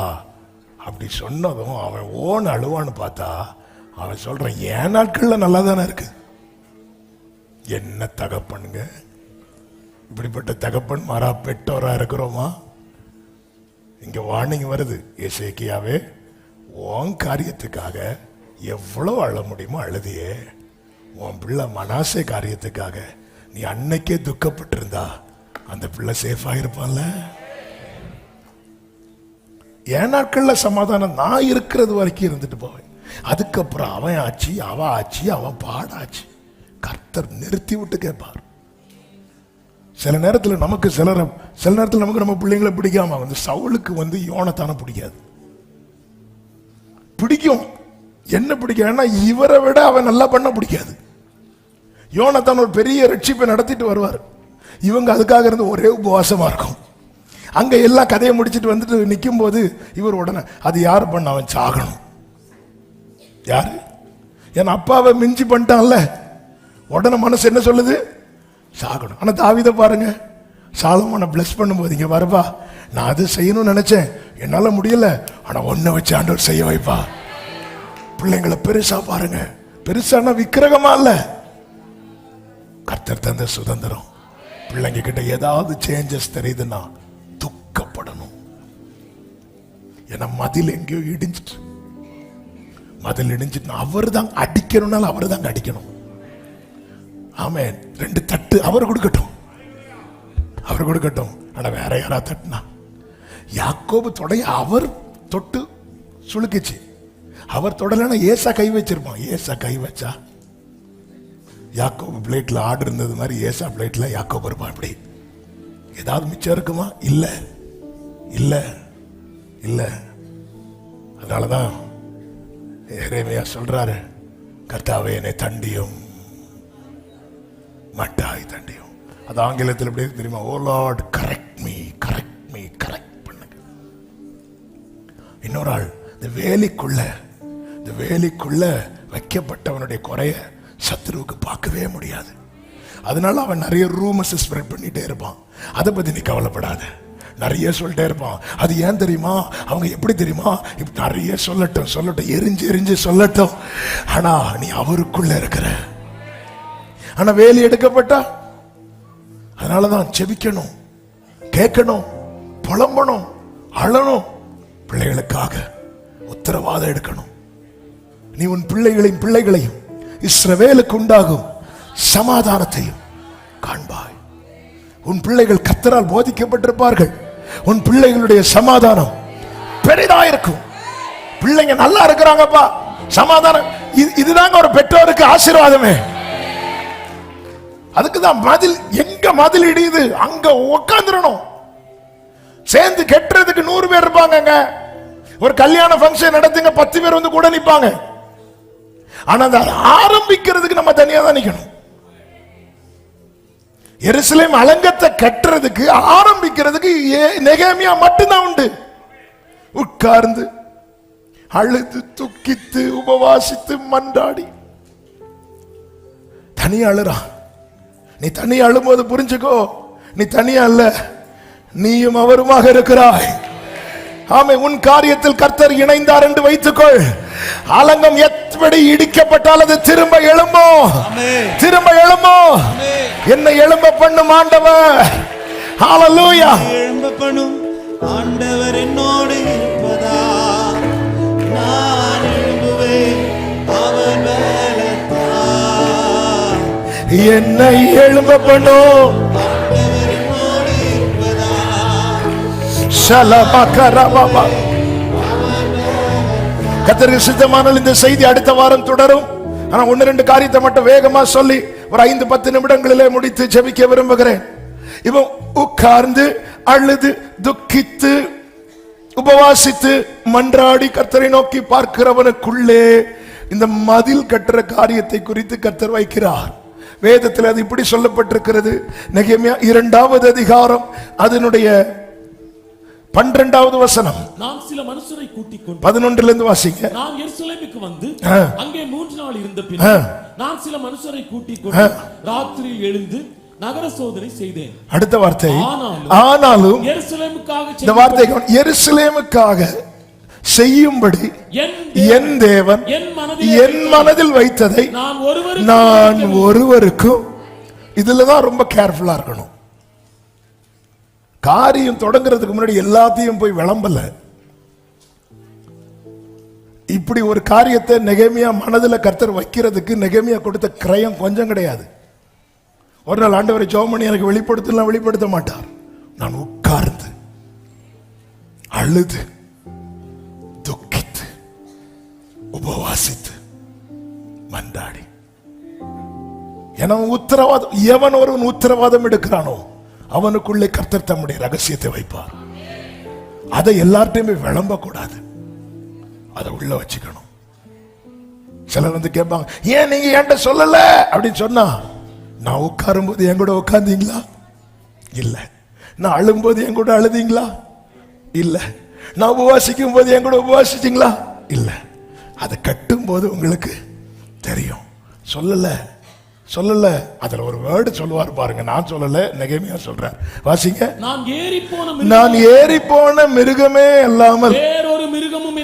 அப்படி சொன்னதும் அவன் ஓன்னு அழுவான்னு பார்த்தா அவன் சொல்றான், என் நாட்கள்ல நல்லா தானே இருக்கு. என்ன தகப்பனுங்க, இப்படிப்பட்ட தகப்பன் மாறா பெற்றோரா இருக்கிறோமா? இங்க வார்னிங் வருது, எசேக்கியாவே உன் காரியத்துக்காக எவ்வளவு அழ முடியுமோ அழுதியே. உன் பிள்ளை மனாசே காரியத்துக்காக நீ அன்னைக்கே துக்கப்பட்டிருந்தா அந்த பிள்ளை சேஃபா இருப்பான்ல. என் நாட்கள்ல சமாதானம் நான் இருக்கிறது வரைக்கும் இருந்துட்டு போவேன். அதுக்கப்புறம் அவன் ஆச்சு, அவ ஆச்சு, அவன் பாடாச்சு. கர்த்தர் நிறுத்தி விட்டு கேட்பார். சில நேரத்தில் நமக்கு நம்ம பிள்ளைங்களை பிடிக்காம வந்து சவுலுக்கு வந்து யோனத்தான பிடிக்காது. பிடிக்கும், என்ன பிடிக்காதுன்னா இவரை விட அவன் நல்லா பண்ண பிடிக்காது. யோனத்தான் ஒரு பெரிய ரட்சிப்பை நடத்திட்டு வருவார். இவங்க அதுக்காக இருந்து ஒரே உபவாசமா இருக்கும். அங்க எல்லா கதையை முடிச்சுட்டு வந்துட்டு நிற்கும் போது இவர் உடனே அது யாரு பண்ண, அவன் சாகணும். யாரு? என் அப்பாவை மிஞ்சி பண்ணிட்டான்ல, உடனே மனசு என்ன சொல்லுது, சாகணும். ஆனா தாவீதை பாருங்க, சாலமோனை பிளஸ் பண்ணும்போது, இங்க வரப்பா, நான் அது செய்யணும்னு நினைச்சேன், என்னால முடியல, ஆனா ஒன்ன வச்சு ஆண்டவர் செய்ய வைப்பா. பிள்ளைங்களை பெருசா பாருங்க, பெருசான விக்கிரகமா இல்ல, கர்த்தர் தந்த சுதந்திரம். பிள்ளைங்க கிட்ட ஏதாவது சேஞ்சஸ் தெரியுதுன்னா துக்கப்படணும். ஏன்னா மதில் எங்கேயோ இடிஞ்சிட்டு, மதில் இடிஞ்சிட்டு அவர் தான் அடிக்கணும்னால அவர் தான் அடிக்கணும். ஆமென். 2 தட்டு அவர் கொடுக்கட்டும், அவர் கொடுக்கட்டும். ஆனா வேற யாரா தட்டுனா, யாக்கோபு தொடைய அவர் தொட்டு சுளுக்கிச்சு, அவர் தொடலைன்னா ஏசா கை வச்சிருப்பான். ஏசா கை வச்சா யாக்கோபு பிளேட்ல ஆடு இருந்தது மாதிரி ஏசா பிளேட்ல யாக்கோபு இருப்பான். இப்படி ஏதாவது மிச்சம் இருக்குமா? இல்ல இல்ல இல்ல. அதனாலதான் எரேமியா சொல்றாரு, கர்த்தாவே என்னை தண்டியும் மட்டாய் தண்டியும். அது ஆங்கிலத்தில் எப்படி தெரியுமா? Oh lord correct me, correct me, correct பண்ணுங்க. இன்னொரு ஆள், இந்த வேலிக்குள்ள வைக்கப்பட்டவனுடைய குறைய சத்துருவுக்கு பார்க்கவே முடியாது. அதனால அவன் நிறைய ரூமர்ஸ் ஸ்ப்ரெட் பண்ணிட்டே இருப்பான். அதை பத்தி நீ கவலைப்படாத, நிறைய சொல்லிட்டே இருப்பான். அது ஏன் தெரியுமா? அவங்க எப்படி தெரியுமா? இப்ப நிறைய சொல்லட்டும், எரிஞ்சு சொல்லட்டும். ஆனா நீ அவருக்குள்ள இருக்கிற. ஆனா வேலி எடுக்கப்பட்டா, அதனாலதான் செபிக்கணும், கேட்கணும், புலம்பணும், அழணும். பிள்ளைகளுக்காக உத்தரவாதம் எடுக்கணும். நீ உன் பிள்ளைகளையும் இஸ்ரவேலுக்கு உண்டாகும் சமாதானத்தையும் காண்பாய். உன் பிள்ளைகள் கர்த்தரால் போதிக்கப்பட்டிருப்பார்கள். உன் பிள்ளைகளுடைய சமாதானம் பெரிதாயிருக்கும். பிள்ளைங்க நல்லா இருக்கிறாங்கப்பா, சமாதானம். இதுதாங்க ஒரு பெற்றோருக்கு ஆசீர்வாதமே. அதுக்குதான் மதில், எங்க மதில் இடியுது அங்க உட்கார்ந்துடணும். சேர்ந்து கெட்டுறதுக்கு 100 பேர் இருப்பாங்க. ஒரு கல்யாண ஃபங்க்ஷன் நடத்துங்க, 10 பேர் வந்து கூட நிப்பாங்க. ஆனா ஆரம்பிக்கிறதுக்கு நம்ம தனியா தான் நிக்கணும். எருசலேம் அலங்கத்தை கட்டுறதுக்கு ஆரம்பிக்கிறதுக்கு நெகேமியா மட்டும்தான் உண்டு. உட்கார்ந்து அழுது துக்கித்து உபவாசித்து மன்றாடி தனியா அழுறான். நீ தனியா அழும்போது புரிஞ்சுக்கோ, நீ தனியா அல்ல, நீயும் அவருமாக இருக்கிறாய். ஆமே, உன் காரியத்தில் கர்த்தர் இணைந்தார் என்று வைத்துக்கொள். அலங்கம் எப்படி இடிக்கப்பட்டால் அது திரும்ப எழும்போ, திரும்ப எழும்போ. என்னை எழும்ப பண்ணும் ஆண்டவர். ஹalleluya. எழும்ப பண்ணும் ஆண்டவர் என்னோடு இருப்பதா, நான் எழும்புவேன் அவர் பலத்தால். என்னை எழும்ப பண்ணும். கர்த்தருக்கு சித்தமானால் இந்த செய்தி அடுத்த வாரம் தொடரும். ஆனா 1-2 காரியத்தை மட்டும் வேகமா சொல்லி ஒரு 5-10 நிமிடங்களிலே முடித்து ஜெபிக்க விரும்புகிறேன். இப்போ உட்கார்ந்து அழுது துக்கித்து உபவாசித்து மன்றாடி கர்த்தரை நோக்கி பார்க்கிறவனுக்குள்ளே இந்த மதில் கட்டுற காரியத்தை குறித்து கர்த்தர் வைக்கிறார். வேதத்தில் அது இப்படி சொல்லப்பட்டிருக்கிறது. நெகேமியா 2வது அதிகாரம் அதனுடைய 12வது வசனம். நான் சில மனுஷரை கூட்டிக் கொண்டு 11 வாசிங்க. நான் எருசலேமுக்கு வந்து அங்கே 3 நாள் இருந்த பின் நான் சில மனுஷரை கூட்டிக் கொண்டு ராத்திரியில் எழுந்து நகர சோதனை செய்தேன். அடுத்த வார்த்தை ஆனாலும் எருசலேமுக்காக இந்த வார்த்தை எருசலேமுக்காக செய்யும்படி என் தேவன் என் மனதில் வைத்ததை நான் ஒருவருக்கும். இதுலதான் ரொம்ப கேர்ஃபுல்லா இருக்கணும். காரியம் தொடங்குறதுக்கு முன்னாடி எல்லாத்தையும் போய் விளம்பல. இப்படி ஒரு காரியத்தை நெகேமியா மனதுல கர்த்தர் வைக்கிறதுக்கு நெகேமியா கொடுத்த கிரயம் கொஞ்சம் கிடையாது. ஒரு நாள் ஆண்டவரை ஜெபம் பண்ணி எனக்கு வெளிப்படுத்த மாட்டார். நான் உட்கார்ந்து அழுது துக்கித்து உபவாசித்து மன்றாடி. உத்தரவாதம் எவன் ஒருவன் உத்தரவாதம் எடுக்கிறானோ அவனுக்குள்ளே கர்த்தர் தம்முடைய ரகசியத்தை வைப்பார். அதை எல்லார்ட்டையுமே விளம்ப கூடாது. அதை உள்ள வச்சுக்கணும். சிலர் வந்து கேட்பாங்க, ஏன் நீங்க என்கிட்ட சொல்லல அப்படின்னு சொன்னா, நான் உட்காரும் போது என் கூட உட்கார்ந்தீங்களா? இல்ல. நான் அழும்போது என் கூட அழுதீங்களா? இல்ல. நான் உபவாசிக்கும் போது என் கூட உபவாசிச்சீங்களா? இல்ல. அதை கட்டும் போது உங்களுக்கு தெரியும். சொல்லல. அதுல ஒரு வேர்டு சொல்லுவார் பாருங்க. நான் சொல்லல, நெகேமியா சொல்றார். வாசிங்க. நான் ஏறி போன மிருகமே அல்லாமல் வேறொரு மிருகமும்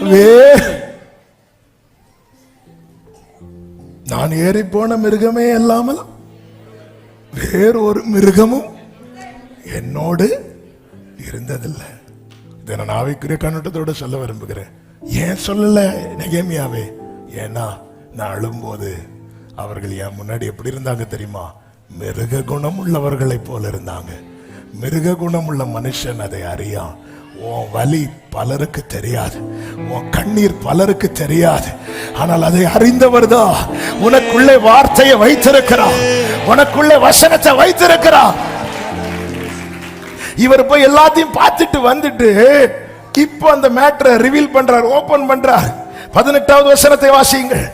நான் ஏறி போன மிருகமே அல்லாமல் வேறொரு மிருகமும் என்னோடு இருந்ததில்லை. இதை நான் ஆவிக்குரிய கண்ணோட்டத்தோடு சொல்ல விரும்புகிறேன். ஏன் சொல்லல நெகேமியாவே? ஏன்னா நான் அழும்போது அவர்கள் என் முன்னாடி எப்படி இருந்தாங்க தெரியுமா? மிருக குணம் உள்ளவர்களை போல இருந்தாங்க. மிருக குணம் உள்ள மனுஷன் அதை அறியான். உன் வலி பலருக்கு தெரியாது, உன் கண்ணீர் பலருக்கு தெரியாது. ஆனால் அதை அறிந்தவர் தான் உனக்குள்ளே வார்த்தையை வைத்திருக்கிறார், உனக்குள்ளே வசனத்தை வைத்திருக்கிறார். இவர் போய் எல்லாத்தையும் பார்த்துட்டு வந்துட்டு இப்போ அந்த மேட்டரை ரிவீல் பண்றார், ஓபன் பண்றார். 18வது வசனத்தை வாசியுங்கள்.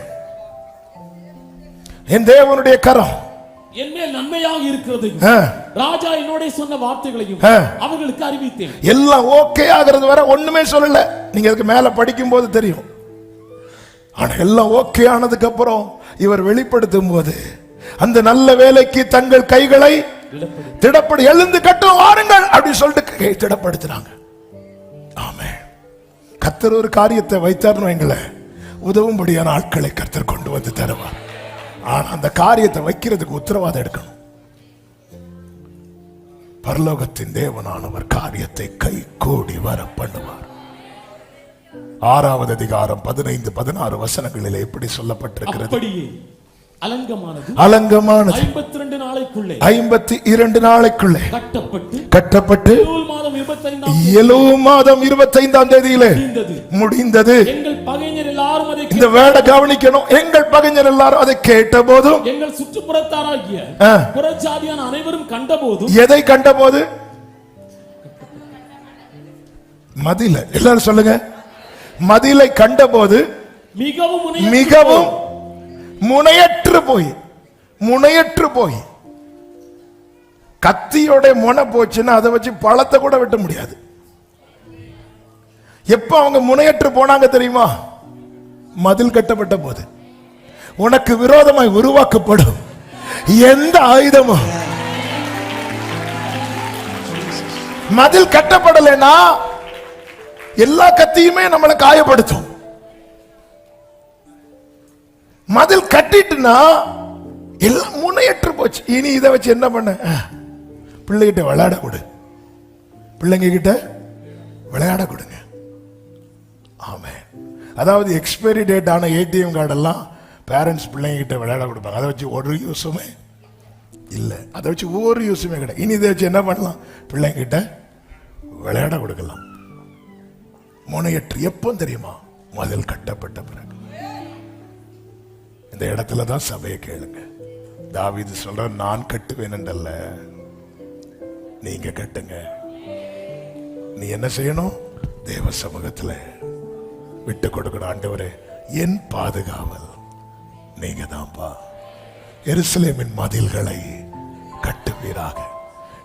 என் தேவனுடைய கரம் என் மேல் நன்மையாக இருக்கிறது. ராஜா என்னோட சொன்ன வார்த்தைகளையும் அவர்களுக்கு அறிவித்தேன். எல்லாம் ஓகே ஆகிறது வரை ஒண்ணுமே சொல்லல. நீங்க அதுக்கு மேல படிக்கும் போது தெரியும். ஆனா எல்லாம் ஓகே ஆனதுக்கு அப்புறம் இவர் வெளிப்படுத்தும் போது அந்த நல்ல வேலைக்கு தங்கள் கைகளை திடப்படு எழுந்து கட்டும் வாருங்கள் அப்படி சொல்லிட்டு திடப்படுத்துறாங்க. ஆமென். கர்த்தர் ஒரு காரியத்தை வைத்தார்னு எங்களை உதவும்படியான ஆட்களை கர்த்தர் கொண்டு வந்து தருவார். ஆனா அந்த காரியத்தை வைக்கிறதுக்கு உத்தரவாதம் எடுக்கணும். பரலோகத்தின் தேவனானவர் காரியத்தை கை கூடி வர பண்ணுவார். 6வது அதிகாரம் 15-16 வசனங்களில் எப்படி சொல்லப்பட்டிருக்கிறது? அலங்கமானது 52 நாளைக்குள்ளே கட்டப்பட்டு எலூம் மாதம் 25ஆம் தேதியிலே முடிந்தது. இந்த வேட கவனிக்கணும். எங்கள் பகைஞர் எல்லாரும் அதை கேட்ட போதும், எங்கள் சுற்றுப்புறத்தாராகிய புறஜாதியான அனைவரும் கண்டபோதும், எதை கண்டபோது? மதில. எல்லாரும் சொல்லுங்க. மதிலை கண்டபோது மிகவும் முனையற்று போய் கத்தியோட முனை போச்சுன்னா அதை வச்சு பழத்தை கூட வெட்ட முடியாது. எப்ப அவங்க முனையற்று போனாங்க தெரியுமா? மதில் கட்டப்பட்ட போது. உனக்கு விரோதமாய் உருவாக்கப்படும் எந்த ஆயுதமும் மதில் கட்டப்படலைன்னா எல்லா கத்தியுமே நம்மளை காயப்படுத்தும். மதில் கட்டிட்டுனா எல்லாம் முனையற்று போச்சு. இனி இதை வச்சு என்ன பண்ண? பிள்ளைகிட்ட விளையாட கொடு, பிள்ளைங்க கிட்ட விளையாட கொடுங்க. ஆமென். அதாவது எக்ஸ்பைரி டேட் ஆன ஏடிஎம் கார்டெல்லாம் பேரண்ட்ஸ் பிள்ளைங்க கிட்ட விளையாட கொடுப்பாங்க. அதை வச்சு ஒரு யூஸுமே இல்லை. அதை வச்சு ஒரு யூஸுமே கிடையாது. இனி இதை வச்சு என்ன பண்ணலாம்? பிள்ளைங்கிட்ட விளையாட கொடுக்கலாம். முனையற்று எப்போ தெரியுமா? மதில் கட்டப்பட்ட பிறகு. இந்த இடத்துல தான் சபையை கேளுங்க. தாவீது சொல்ற, நான் கட்டுவேன் என்றல்ல, நீங்க கட்டுங்க. நீ என்ன செய்யணும்? தேவ சமூகத்துல விட்டு கொடுக்கணும். ஆண்டவரே, என் பாதுகாவல் நீங்க தான்ப்பா. எருசலேமின் மதில்களை கட்டுவீராக.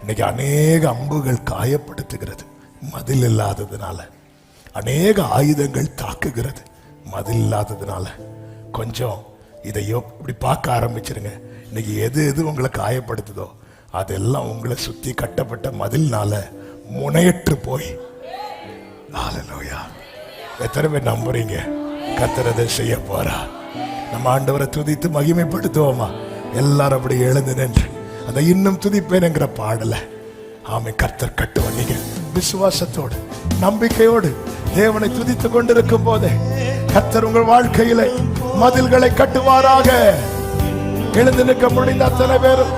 இன்னைக்கு அநேக அம்புகள் காயப்படுத்துகிறது, மதில் இல்லாததுனால. அநேக ஆயுதங்கள் தாக்குகிறது, மதில் இல்லாததுனால. கொஞ்சம் இதையோ இப்படி பார்க்க ஆரம்பிச்சிருங்க. இன்னைக்கு எது எது உங்களை காயப்படுத்துதோ அதெல்லாம் உங்களை சுத்தி கட்டப்பட்ட மதில்னால முனையற்று போய். ஹல்லேலூயா. எத்தனை பேர் நம்புறீங்க கர்த்தர் அதை செய்ய போறா? நம்ம ஆண்டவரை துதித்து மகிமைப்படுத்துவோமா? எல்லாரும் அப்படி எழுந்து நின்று அந்த இன்னும் துதிப்பேன்ங்கிற பாடல ஆமை கர்த்தர் கட்டுவோம். நீங்க விசுவாசத்தோடு நம்பிக்கையோடு தேவனை துதித்துக் கொண்டிருக்கும் போதே கர்த்தர் உங்கள் வாழ்க்கையில மதில்களை கட்டுவாராக. எழுந்து நிற்க முடிந்த அத்தனை பேரும்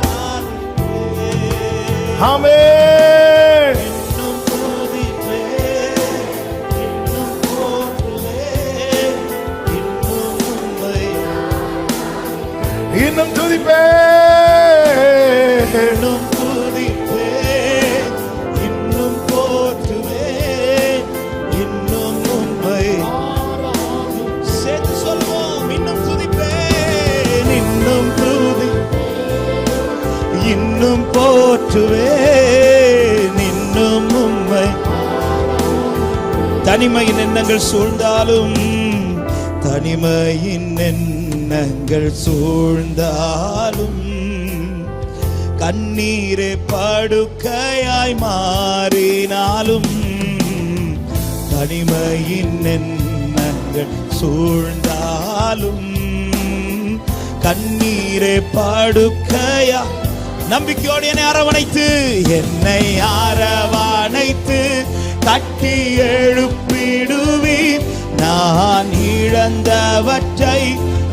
ஆமென். இன்னும் துதிப்பே, இன்னும் துதிப்பே, இன்னும் போற்றுவே, இன்னும் உம்மை சேர்த்து சொல்வோம். இன்னும் துதிப்பே, இன்னும் துதி, இன்னும் போற்றுவே, இன்னும் உம்மை. தனிமையின் எண்ணங்கள் சூழ்ந்தாலும், தனிமையின் எண்ணங்கள் சூழ்ந்தாலும், கண்ணீரே படுக்கையாய் மாறினாலும், தனிமையின் எண்ணங்கள் சூழ்ந்தாலும், கண்ணீரே படுக்கையா நம்பிக்கையோடு என்னை அரவணைத்து, என்னை அரவணைத்து கட்டி எழுப்பிடுவீர். நான் இழந்தவற்றை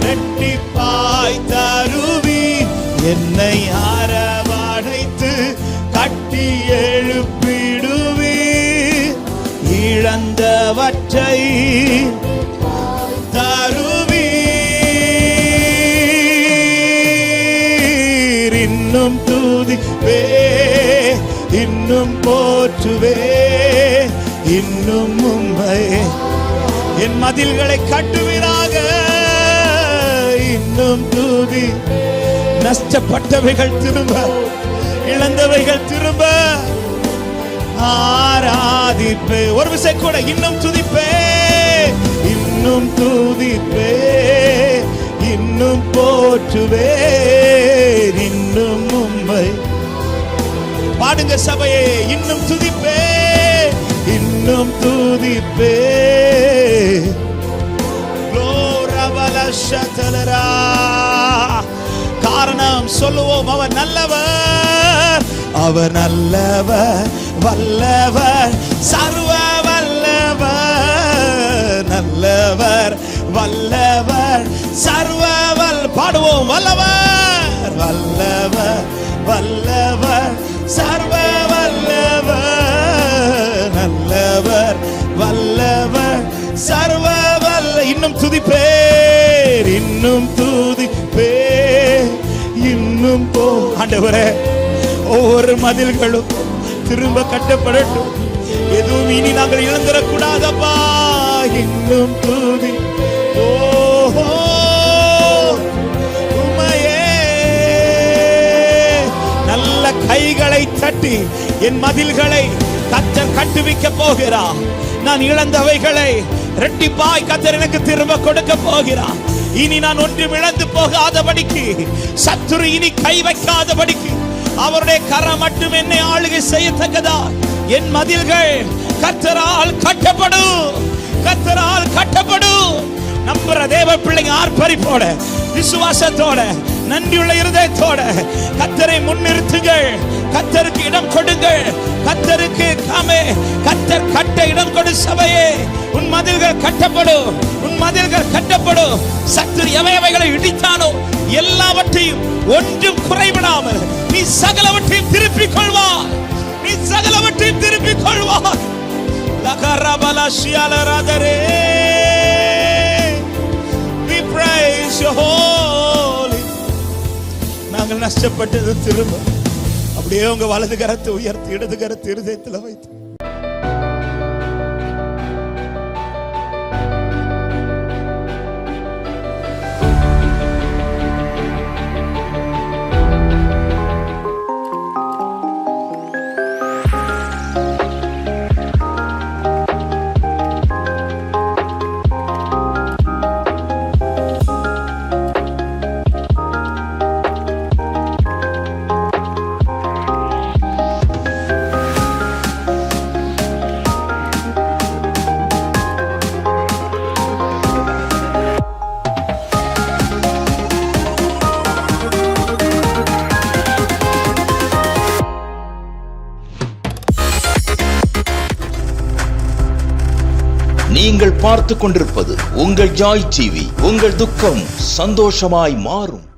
இரட்டிப்பாய் தருவீர். என்னை அரவணைத்து கட்டி எழுப்பிடுவீர். இழந்தவற்றை தருவீர். இன்னும் துதிப்பே, இன்னும் போற்றுவே, இன்னும் உம்மை. என் மதில்களை கட்டுவீராக. இன்னும் துதி. நஷ்டப்பட்டவைகள் திரும்ப, இழந்தவைகள் திரும்ப ஆராதிப்பே. ஒரு விசை கூட இன்னும் துதிப்பே, இன்னும் துதிப்பே, இன்னும் போற்றுவே, இன்னும் உம்மை. பாடுங்க சபையே, இன்னும் துதிப்பே, இன்னும் துதிப்பே. காரணம் சொல்லுவோம், அவர் நல்லவர், அவர் நல்லவர், வல்லவர், சர்வ வல்லவர். நல்லவர், வல்லவர், சர்வ பாடுவோம், வல்லவர், வல்லவர், வல்லவர், சர்வ வல்லவர். நல்லவர், வல்லவர், சர்வ வல்ல. இன்னும் துதிப்பேர், இன்னும் துதிப்பேர், இன்னும் போ. ஆண்டவரே, ஒவ்வொரு மதில்களும் திரும்ப கட்டப்படட்டும். எதுவும் இனி நாங்கள் இழந்துடக்கூடாதப்பா. இன்னும் துதி. ஓஹோ, உம்மையே. நல்ல கைகளை தட்டி என் மதில்களை கர்த்தர் கட்டுவிக்க போகிறார். நான் இழந்தவைகளை இரட்டிப்பாய் கர்த்தர் எனக்கு திரும்ப கொடுக்க போகிறார். இனி நான் ஒன்றும் இழந்து போகாதபடிக்கு, சத்துரு இனி கை வைக்காதபடிக்கு அவருடைய கரம் மட்டும் என்னை ஆளுகை செய்யத்தக்கதா என் மதில்கள் கர்த்தரால் கட்டப்படும், கர்த்தரால் கட்டப்படும். நம்புற தேவ பிள்ளைங்க ஆர்ப்பரிப்போட, விசுவாசத்தோட, நன்றியுள்ள இருதயத்தோட கர்த்தரை முன்னிறுத்துங்கள். கர்த்தருக்கு இடம் கொடுங்கள். கர்த்தருக்கு காமே, கர்த்தர் கட்ட இடம் கொடு. சபையே, உன் மதில்கள் கட்டப்படும், உன் மதில்கள் கட்டப்படும். சத்துரு எவைகளை இடித்தானோ எல்லாவற்றையும் ஒன்றும் குறைவிடாமல் நீ சகலவற்றையும் திருப்பிக் கொள்வார். நீ சகலவற்றையும் திருப்பிக் கொள்வார். லகரபலஷியலரதரே, we praise your holy. நாங்கள் நஷ்டப்பட்டது திரும்ப அப்படியே உங்க வலது கரத்தை உயர்த்தி இடது கரத்தை இருதயத்தில் வைத்து நீங்கள் பார்த்துக் கொண்டிருப்பது உங்கள் ஜாய் டிவி. உங்கள் துக்கம் சந்தோஷமாய் மாறும்.